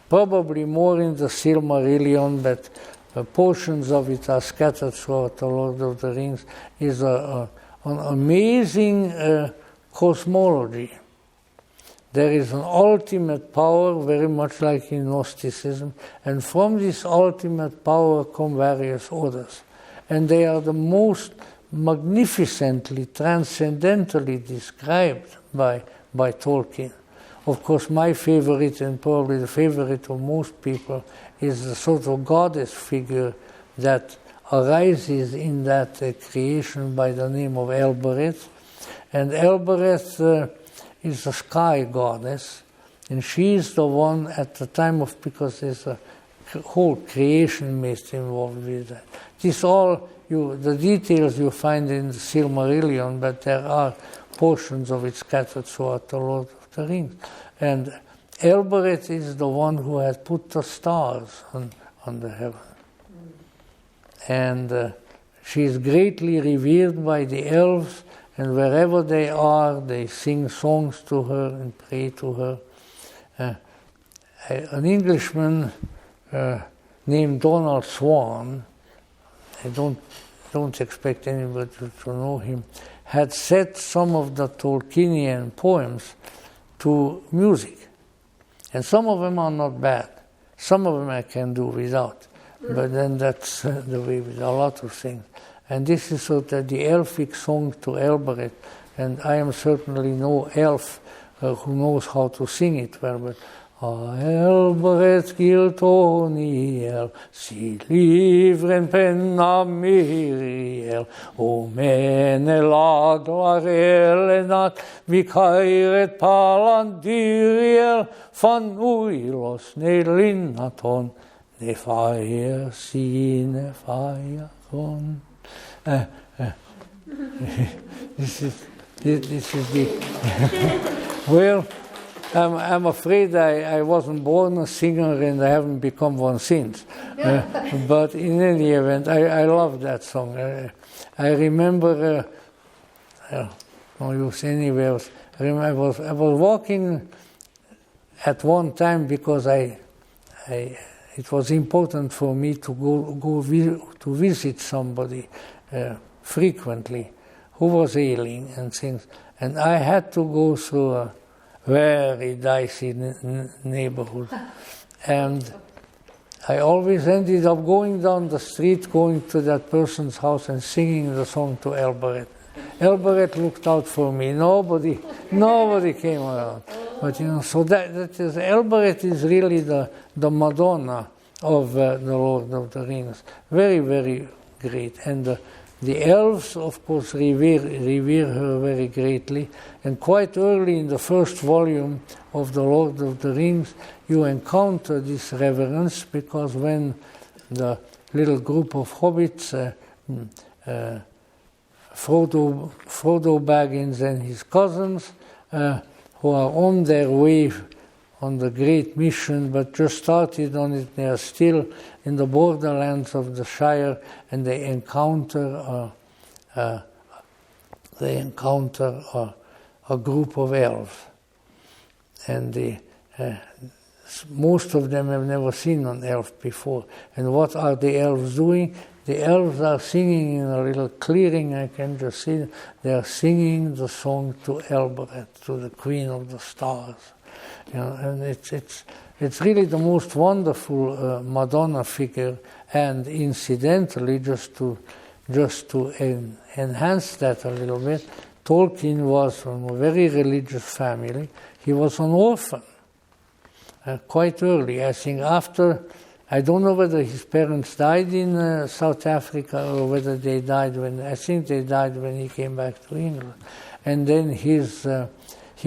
probably more in the Silmarillion, but portions of it are scattered throughout the Lord of the Rings, is an amazing cosmology. There is an ultimate power, very much like in Gnosticism, and from this ultimate power come various others. And they are the most magnificently, transcendentally described by Tolkien. Of course, my favorite, and probably the favorite of most people, is the sort of goddess figure that arises in that creation by the name of Elbereth. And Elbereth is a sky goddess, and she is the one at the time of, because there's a whole creation myth involved with that. This all, the details you find in the Silmarillion, but there are portions of it scattered throughout the Lord of the Rings. And Elbereth is the one who had put the stars on the heaven. And she is greatly revered by the elves, and wherever they are, they sing songs to her and pray to her. An Englishman named Donald Swan, I don't expect anybody to know him, had set some of the Tolkienian poems to music. And some of them are not bad. Some of them I can do without. But then that's the way with a lot of things. And this is sort of the elfic song to Elbereth. And I am certainly no elf who knows how to sing it well, but Elbereth Giltoniel, si livren penna Miriel, o menela glarelenat, vicairet palandiriel, fan uilos nelinaton, the fire seen, the fire gone. This is the well. I'm afraid I wasn't born a singer and I haven't become one since. But in any event, I love that song. I remember. Don't use anywhere else. I was walking at one time because it was important for me to go to visit somebody frequently who was ailing and things, and I had to go through a very dicey neighborhood, and I always ended up going down the street, going to that person's house and singing the song to Elberet. Elberet looked out for me. Nobody came around. But so that is Elberet is really the Madonna of the Lord of the Rings. Very, very great. And the elves, of course, revere her very greatly. And quite early in the first volume of the Lord of the Rings, you encounter this reverence, because when the little group of hobbits, Frodo Baggins and his cousins, who are on their way on the great mission, but just started on it. They are still in the borderlands of the Shire, and they encounter a group of elves, and most of them have never seen an elf before. And what are the elves doing? The elves are singing in a little clearing. I can just see them. They are singing the song to Elberet, to the Queen of the Stars. And it's really the most wonderful Madonna figure. And incidentally, just to enhance that a little bit, Tolkien was from a very religious family. He was an orphan quite early. I think after. I don't know whether his parents died in South Africa or whether they died I think they died when he came back to England. And then he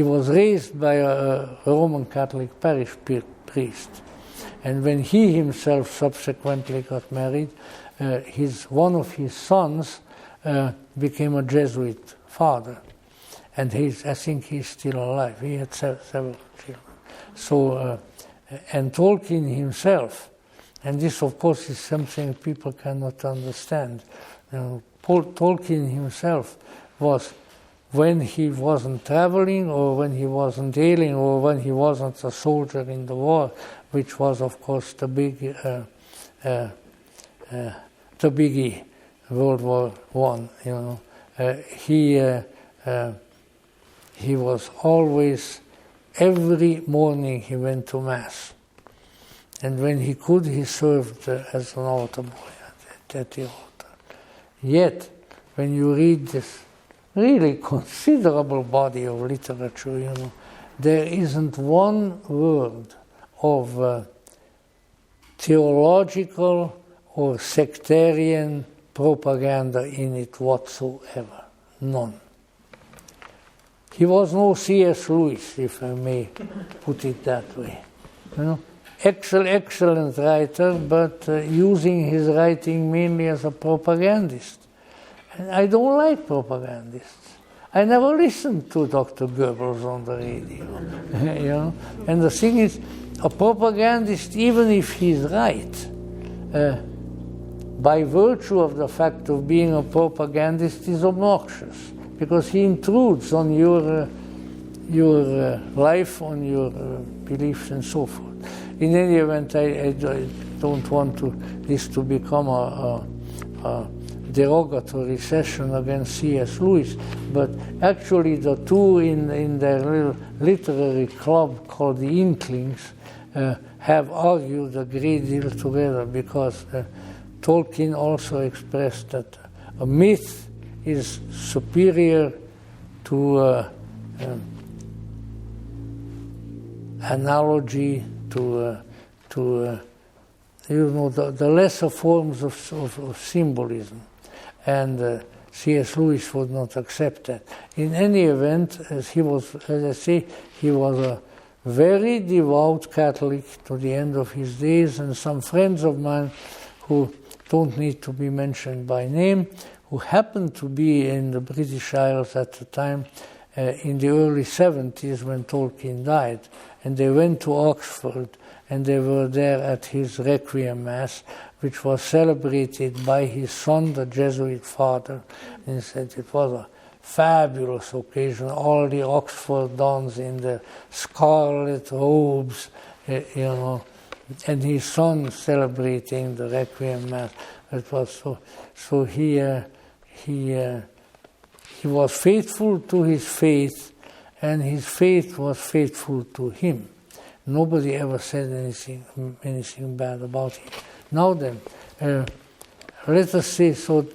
was raised by a Roman Catholic parish priest. And when he himself subsequently got married, one of his sons became a Jesuit father. And I think he's still alive. He had several children. So, and Tolkien himself, and this, of course, is something people cannot understand. Tolkien himself was, when he wasn't traveling, or when he wasn't ailing, or when he wasn't a soldier in the war, which was, of course, the biggie, World War I. He was always, every morning he went to Mass. And when he could, he served as an altar boy at the altar. Yet, when you read this really considerable body of literature, there isn't one word of theological or sectarian propaganda in it whatsoever. None. He was no C.S. Lewis, if I may put it that way. Excellent writer, but using his writing mainly as a propagandist. And I don't like propagandists. I never listened to Dr. Goebbels on the radio. And the thing is, a propagandist, even if he's right, by virtue of the fact of being a propagandist, is obnoxious, because he intrudes on your life, on your beliefs, and so forth. In any event, I don't want this to become a derogatory session against C.S. Lewis, but actually the two in their little literary club called the Inklings have argued a great deal together, because Tolkien also expressed that a myth is superior to analogy, to the lesser forms of symbolism, and C.S. Lewis would not accept that. In any event, as I say, he was very devout Catholic to the end of his days, and some friends of mine who don't need to be mentioned by name, who happened to be in the British Isles at the time in the early 70s when Tolkien died. And they went to Oxford and they were there at his Requiem Mass, which was celebrated by his son, the Jesuit father. And he said it was a fabulous occasion, all the Oxford dons in the scarlet robes, and his son celebrating the Requiem Mass. It was so he was faithful to his faith, and his faith was faithful to him. Nobody ever said anything bad about him. Now then, let us say, so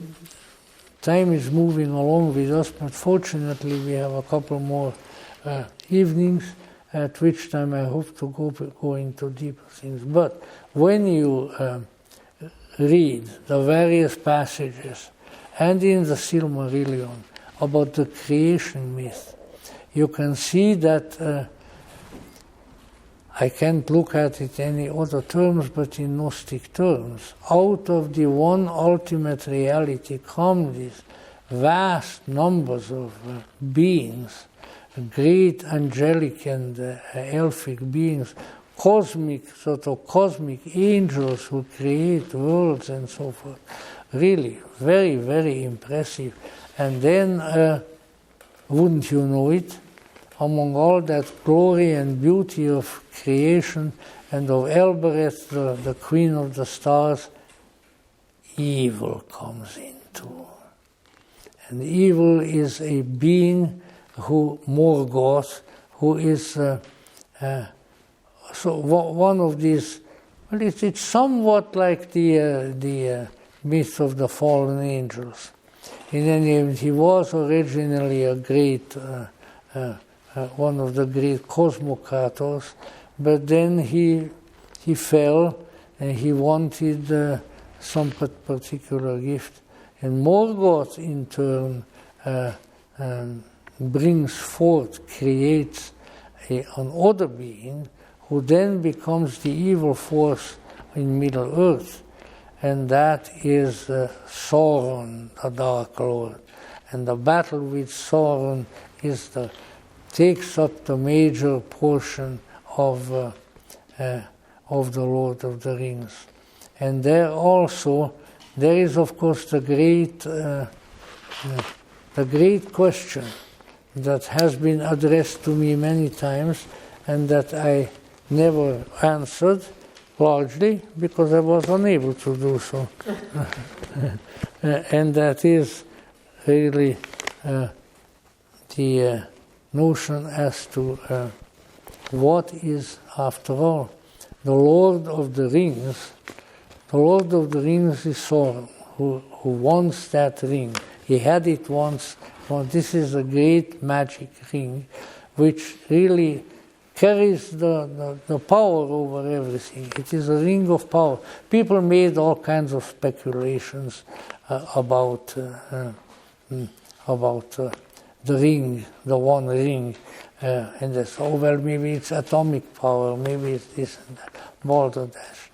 time is moving along with us, but fortunately we have a couple more evenings, at which time I hope to go into deeper things. But when you read the various passages, and in the Silmarillion, about the creation myth, you can see that I can't look at it any other terms but in Gnostic terms. Out of the one ultimate reality come these vast numbers of beings, great angelic and elfic beings, cosmic angels who create worlds and so forth. Really, very, very impressive. And then, wouldn't you know it, among all that glory and beauty of creation and of Elbereth, the queen of the stars, evil comes in too. And evil is a being Morgoth, who is so one of these. Well, it's somewhat like the myth of the fallen angels. In any event, he was originally a great, one of the great cosmocrators, but then he fell and he wanted some particular gift. And Morgoth, in turn, brings forth, creates another being who then becomes the evil force in Middle-earth. And that is Sauron, the Dark Lord. And the battle with Sauron takes up the major portion of the Lord of the Rings. And there is of course the great question that has been addressed to me many times and that I never answered, largely because I was unable to do so. And that is really the notion as to what is, after all, the Lord of the Rings. The Lord of the Rings is Sauron, who wants that ring. He had it once. Well, this is a great magic ring, which really carries the power over everything. It is a ring of power. People made all kinds of speculations about the ring, the one ring, and they say, oh, well, maybe it's atomic power, maybe it's this and that, balderdash.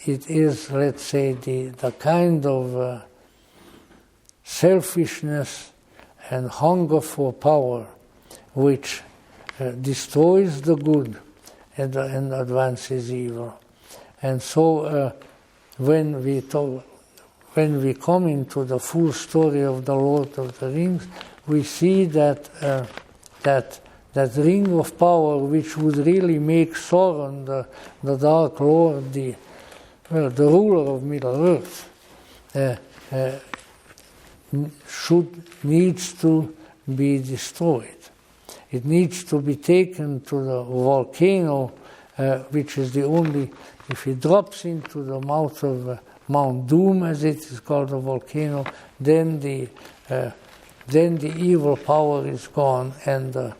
It is, let's say, the kind of selfishness and hunger for power which destroys the good and advances evil. And so when we come into the full story of the Lord of the Rings, we see that ring of power which would really make Sauron, the Dark Lord, the ruler of Middle-earth, needs to be destroyed. It needs to be taken to the volcano, which is the only, if it drops into the mouth of Mount Doom, as it is called, a volcano, then the evil power is gone, and the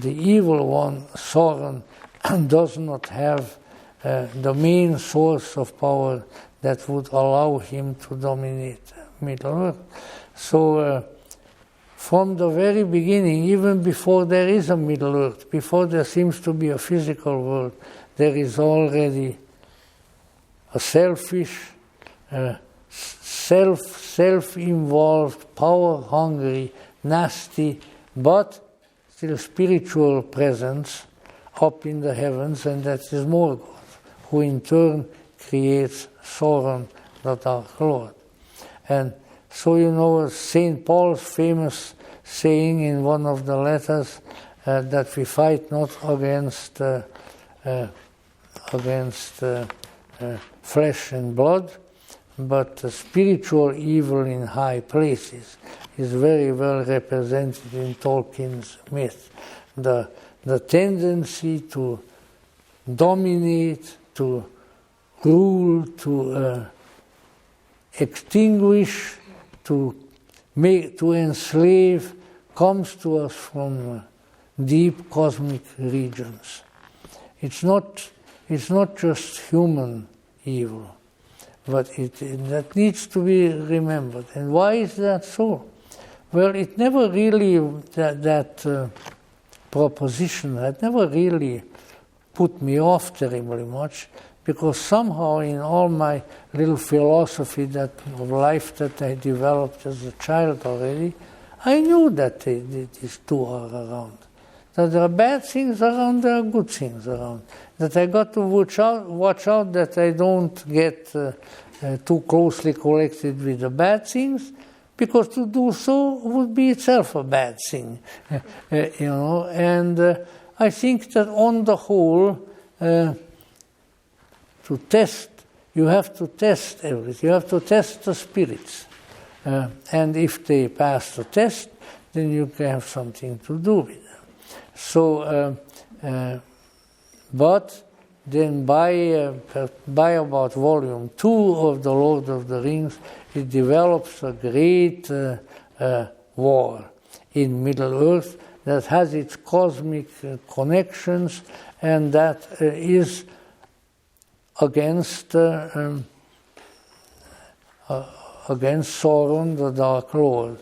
evil one, Sauron, does not have the main source of power that would allow him to dominate Middle-earth. So from the very beginning, even before there is a Middle Earth, before there seems to be a physical world, there is already a selfish, self-involved, power-hungry, nasty, but still spiritual presence up in the heavens, and that is Morgoth, who in turn creates Sauron, the Dark Lord. And so you know St. Paul's famous saying in one of the letters that we fight not against flesh and blood, but spiritual evil in high places, is very well represented in Tolkien's myth. The tendency to dominate, to rule, to extinguish, to enslave, comes to us from deep cosmic regions. It's not just human evil, but that needs to be remembered. And why is that so? Well, it never really, that proposition had never really put me off terribly much, because somehow in all my little philosophy of life that I developed as a child already, I knew that these two are around. That there are bad things around, there are good things around. That I got to watch out that I don't get too closely connected with the bad things, because to do so would be itself a bad thing, And I think that on the whole, you have to test everything. You have to test the spirits. And if they pass the test, then you can have something to do with them. So, but then by about volume 2 of The Lord of the Rings, it develops a great war in Middle-earth that has its cosmic connections, and that is against Sauron, the Dark Lord,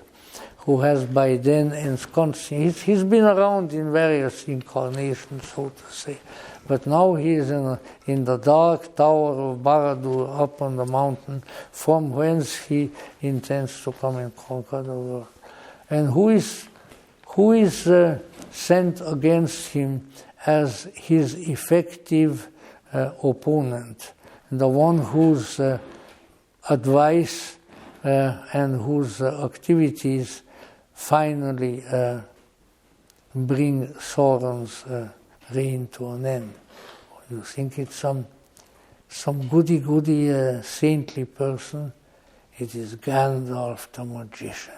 who has by then ensconced. He's been around in various incarnations, so to say, but now he is in the dark tower of Barad-dûr up on the mountain, from whence he intends to come and conquer the world. And who is sent against him as his effective opponent, the one whose advice and whose activities finally bring Sauron's reign to an end. You think it's some goody-goody saintly person? It is Gandalf the magician.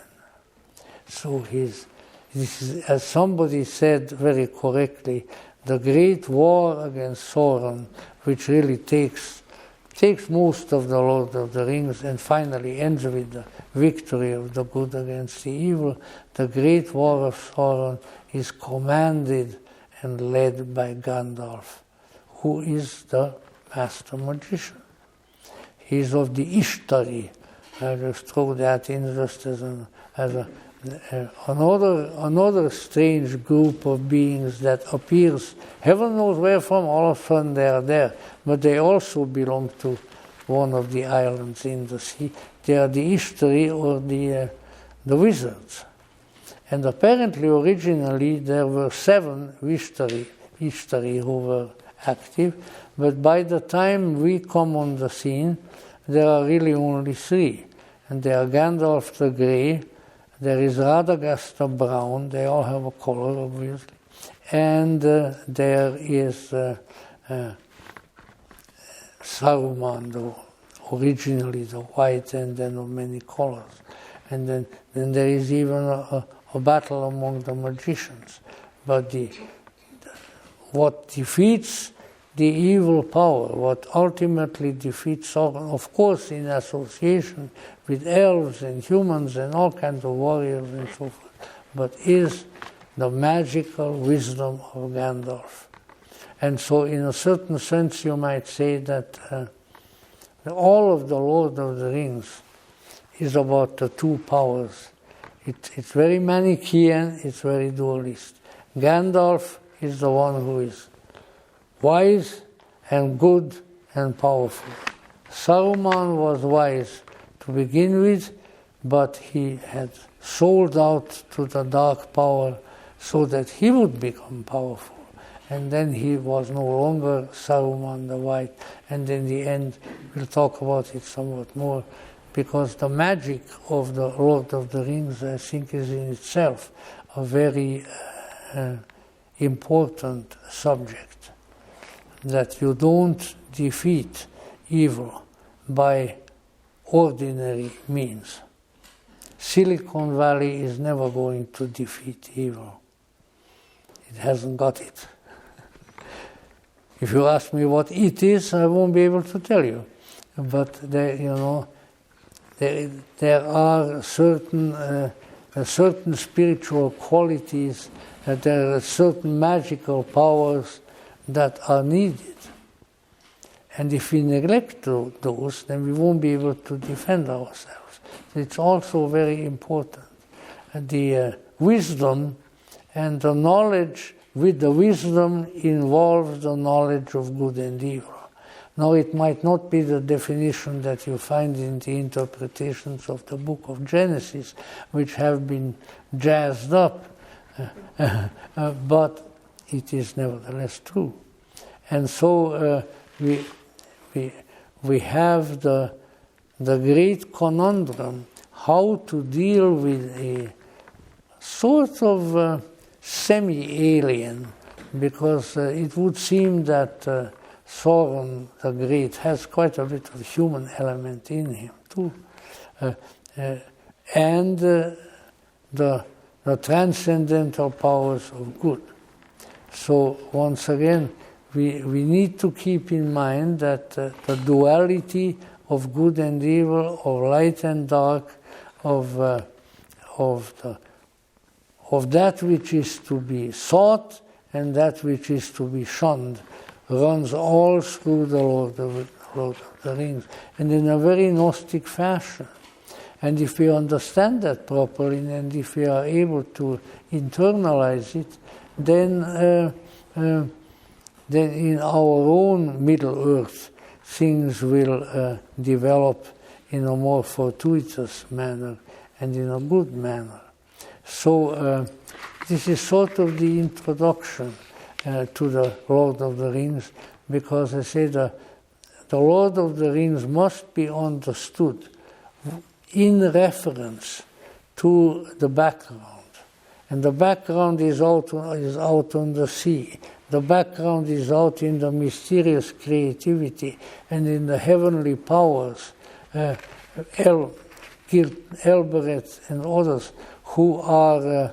So this is, as somebody said very correctly, the great war against Sauron, which really takes most of the Lord of the Rings and finally ends with the victory of the good against the evil. The great war of Sauron is commanded and led by Gandalf, who is the master magician. He is of the Ishtari. I just throw that in just as another strange group of beings that appears, heaven knows where from, all of a sudden they are there, but they also belong to one of the islands in the sea. They are the Ishtari, or the wizards. And apparently originally there were 7 Ishtari who were active, but by the time we come on the scene, there are really only 3. And they are Gandalf the Grey, there is Radagast the Brown, they all have a color obviously, and there is Saruman, originally the white and then of many colors. And then there is even a battle among the magicians. But what defeats the evil power, what ultimately defeats Sauron, of course in association with elves and humans and all kinds of warriors and so forth, but is the magical wisdom of Gandalf. And so in a certain sense you might say that all of the Lord of the Rings is about the two powers It's very Manichaean, it's very dualist. Gandalf is the one who is wise and good and powerful. Saruman was wise to begin with, but he had sold out to the dark power so that he would become powerful. And then he was no longer Saruman the White. And in the end, we'll talk about it somewhat more, because the magic of the Lord of the Rings, I think, is in itself a very important subject. That you don't defeat evil by ordinary means. Silicon Valley is never going to defeat evil. It hasn't got it. If you ask me what it is, I won't be able to tell you. But there are certain spiritual qualities, there are certain magical powers that are needed. And if we neglect those, then we won't be able to defend ourselves. It's also very important. The wisdom and the knowledge with the wisdom involves the knowledge of good and evil. Now, it might not be the definition that you find in the interpretations of the book of Genesis, which have been jazzed up, but it is nevertheless true. And so we have the great conundrum how to deal with a sort of semi-alien, because it would seem that Sauron the Great has quite a bit of human element in him too, and the transcendental powers of good. So once again, we need to keep in mind that the duality of good and evil, of light and dark, of that which is to be sought and that which is to be shunned, runs all through the Lord of the Rings, and in a very Gnostic fashion. And if we understand that properly, and if we are able to internalize it, then in our own Middle Earth, things will develop in a more fortuitous manner and in a good manner. So this is sort of the introduction to the Lord of the Rings, because I say the Lord of the Rings must be understood in reference to the background. And the background is out on the sea. The background is out in the mysterious creativity and in the heavenly powers, Elbereth and others who are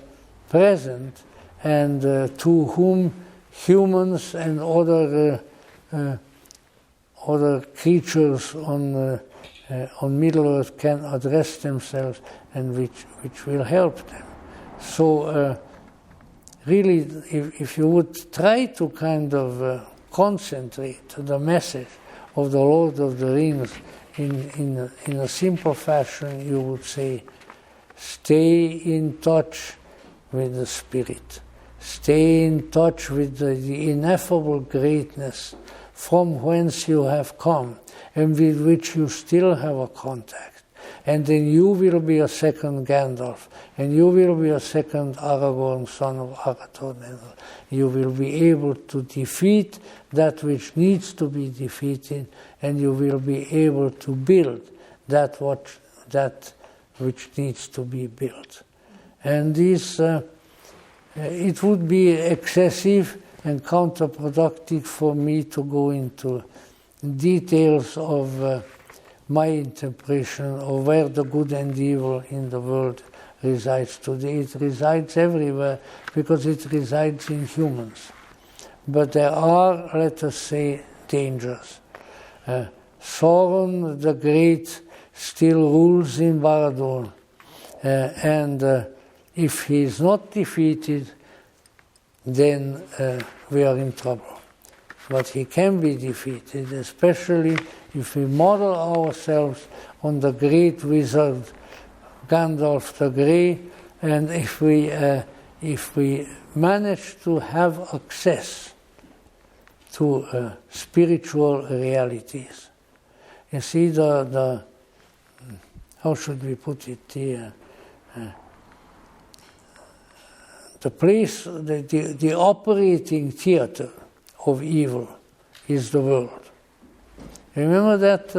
present, and to whom humans and other creatures on Middle-earth can address themselves, and which will help them. So really, if you would try to kind of concentrate the message of the Lord of the Rings in a simple fashion, you would say, stay in touch with the Spirit. Stay in touch with the ineffable greatness from whence you have come and with which you still have a contact. And then you will be a second Gandalf, and you will be a second Aragorn, son of Arathorn, and you will be able to defeat that which needs to be defeated, and you will be able to build that which needs to be built. And this, it would be excessive and counterproductive for me to go into details of my interpretation of where the good and evil in the world resides today. It resides everywhere because it resides in humans. But there are, let us say, dangers. Sauron the Great still rules in Barad-dûr, and if he is not defeated, then we are in trouble. But he can be defeated, especially if we model ourselves on the great wizard Gandalf the Grey, And if we manage to have access to spiritual realities, you see the how should we put it, the place, the operating theater of evil is the world. Remember that,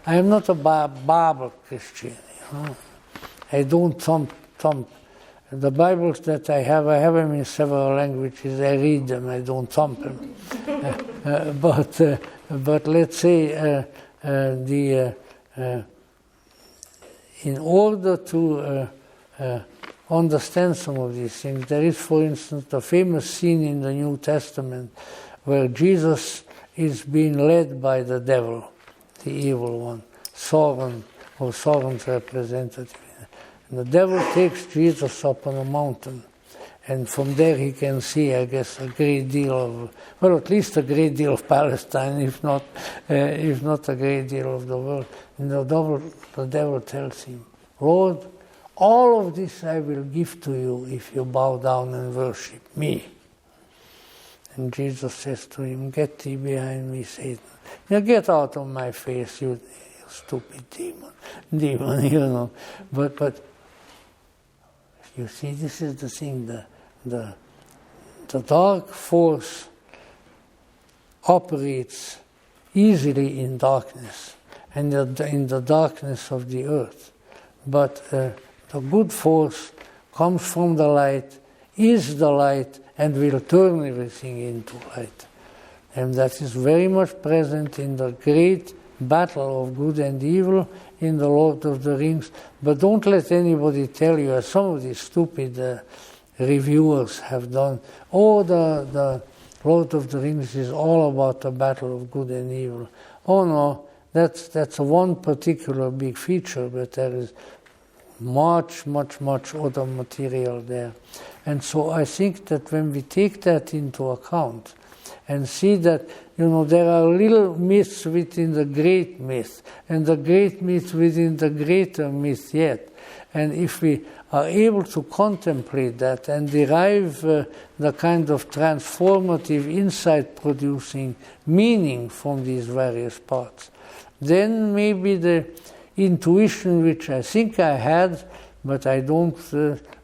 I am not a barber Christian, I don't thump. The Bibles that I have them in several languages, I read them, I don't thump them. But let's say in order to understand some of these things, there is, for instance, the famous scene in the New Testament where Jesus is being led by the devil, the evil one, Sauron's representative. And the devil takes Jesus up on a mountain, and from there he can see, I guess, a great deal of, well, at least a great deal of Palestine, if not a great deal of the world. And the devil tells him, Lord, all of this I will give to you if you bow down and worship me. And Jesus says to him, get thee behind me, Satan. Now get out of my face, you stupid demon, But you see, this is the thing, the dark force operates easily in darkness and in the darkness of the earth. But the good force comes from the light, is the light, and will turn everything into light. And that is very much present in the great battle of good and evil in the Lord of the Rings. But don't let anybody tell you, as some of these stupid reviewers have done, the Lord of the Rings is all about the battle of good and evil. Oh no, that's one particular big feature, but there is much other material there. And so I think that when we take that into account and see that, there are little myths within the great myth, and the great myth within the greater myth yet, and if we are able to contemplate that and derive the kind of transformative, insight-producing meaning from these various parts, then maybe the intuition which I think I had, but I don't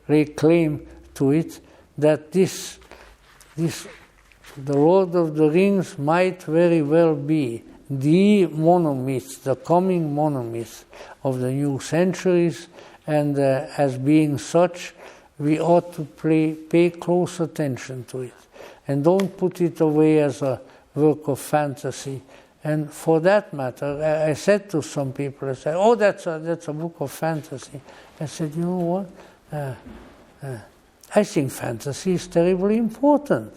lay claim to it, that the Lord of the Rings might very well be the monomyth, the coming monomyth of the new centuries, and as being such, we ought to pay close attention to it, and don't put it away as a work of fantasy. And for that matter, I said to some people, I said, oh, that's a book of fantasy. I said, you know what? I think fantasy is terribly important.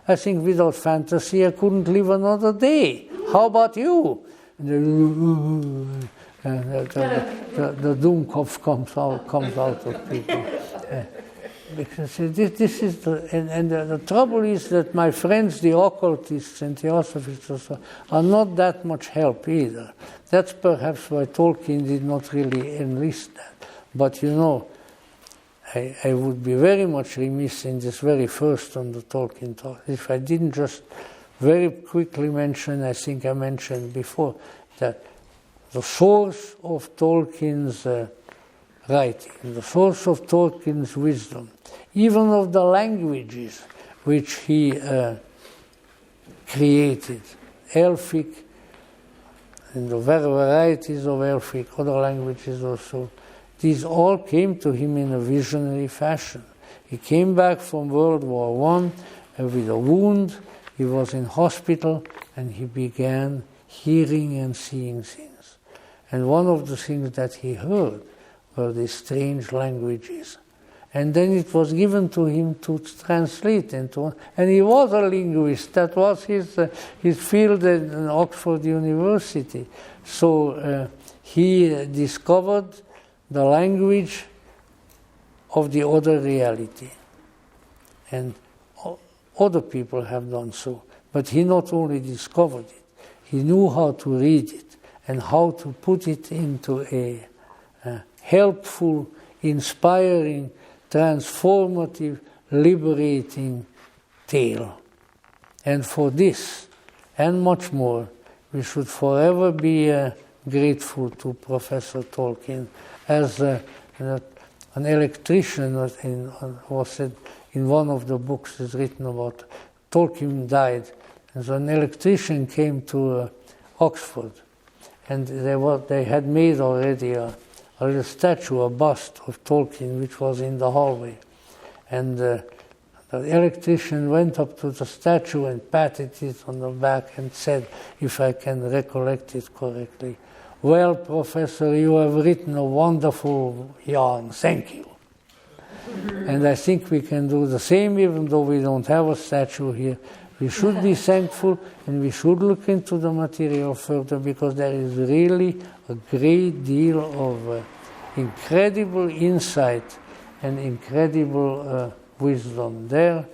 I think without fantasy I couldn't live another day. How about you? The Doomkopf comes out of people. Because this is the trouble is that my friends, the occultists and theosophists, are not that much help either. That's perhaps why Tolkien did not really enlist that. But I would be very much remiss in this very first on the Tolkien talk if I didn't just very quickly mention, I think I mentioned before, that the source of Tolkien's writing, the source of Tolkien's wisdom, even of the languages which he created, Elfic, and the varieties of Elfic, other languages also, these all came to him in a visionary fashion. He came back from World War I with a wound, he was in hospital, and he began hearing and seeing things. And one of the things that he heard were these strange languages. And then it was given to him to translate into, and he was a linguist. That was his field at Oxford University. So he discovered the language of the other reality. And other people have done so. But he not only discovered it, he knew how to read it and how to put it into a helpful inspiring, transformative, liberating tale. And for this, and much more, we should forever be grateful to Professor Tolkien. As an electrician was said in one of the books is written about, Tolkien died, and so an electrician came to Oxford, and they had made already a little statue, a bust of Tolkien, which was in the hallway. And the electrician went up to the statue and patted it on the back and said, if I can recollect it correctly, "Well, Professor, you have written a wonderful yarn, thank you." And I think we can do the same, even though we don't have a statue here. We should be thankful, and we should look into the material further, because there is really a great deal of incredible insight and incredible wisdom there.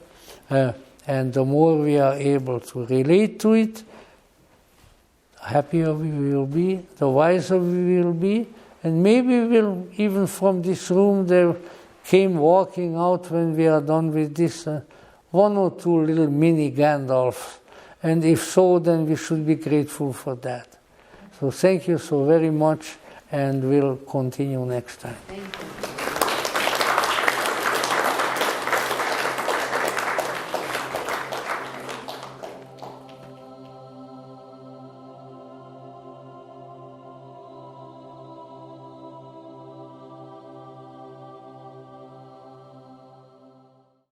And the more we are able to relate to it, the happier we will be, the wiser we will be, and maybe we'll, even from this room, there came walking out when we are done with this one or two little mini Gandalfs, and if so, then we should be grateful for that. So thank you so very much, and we'll continue next time. Thank you.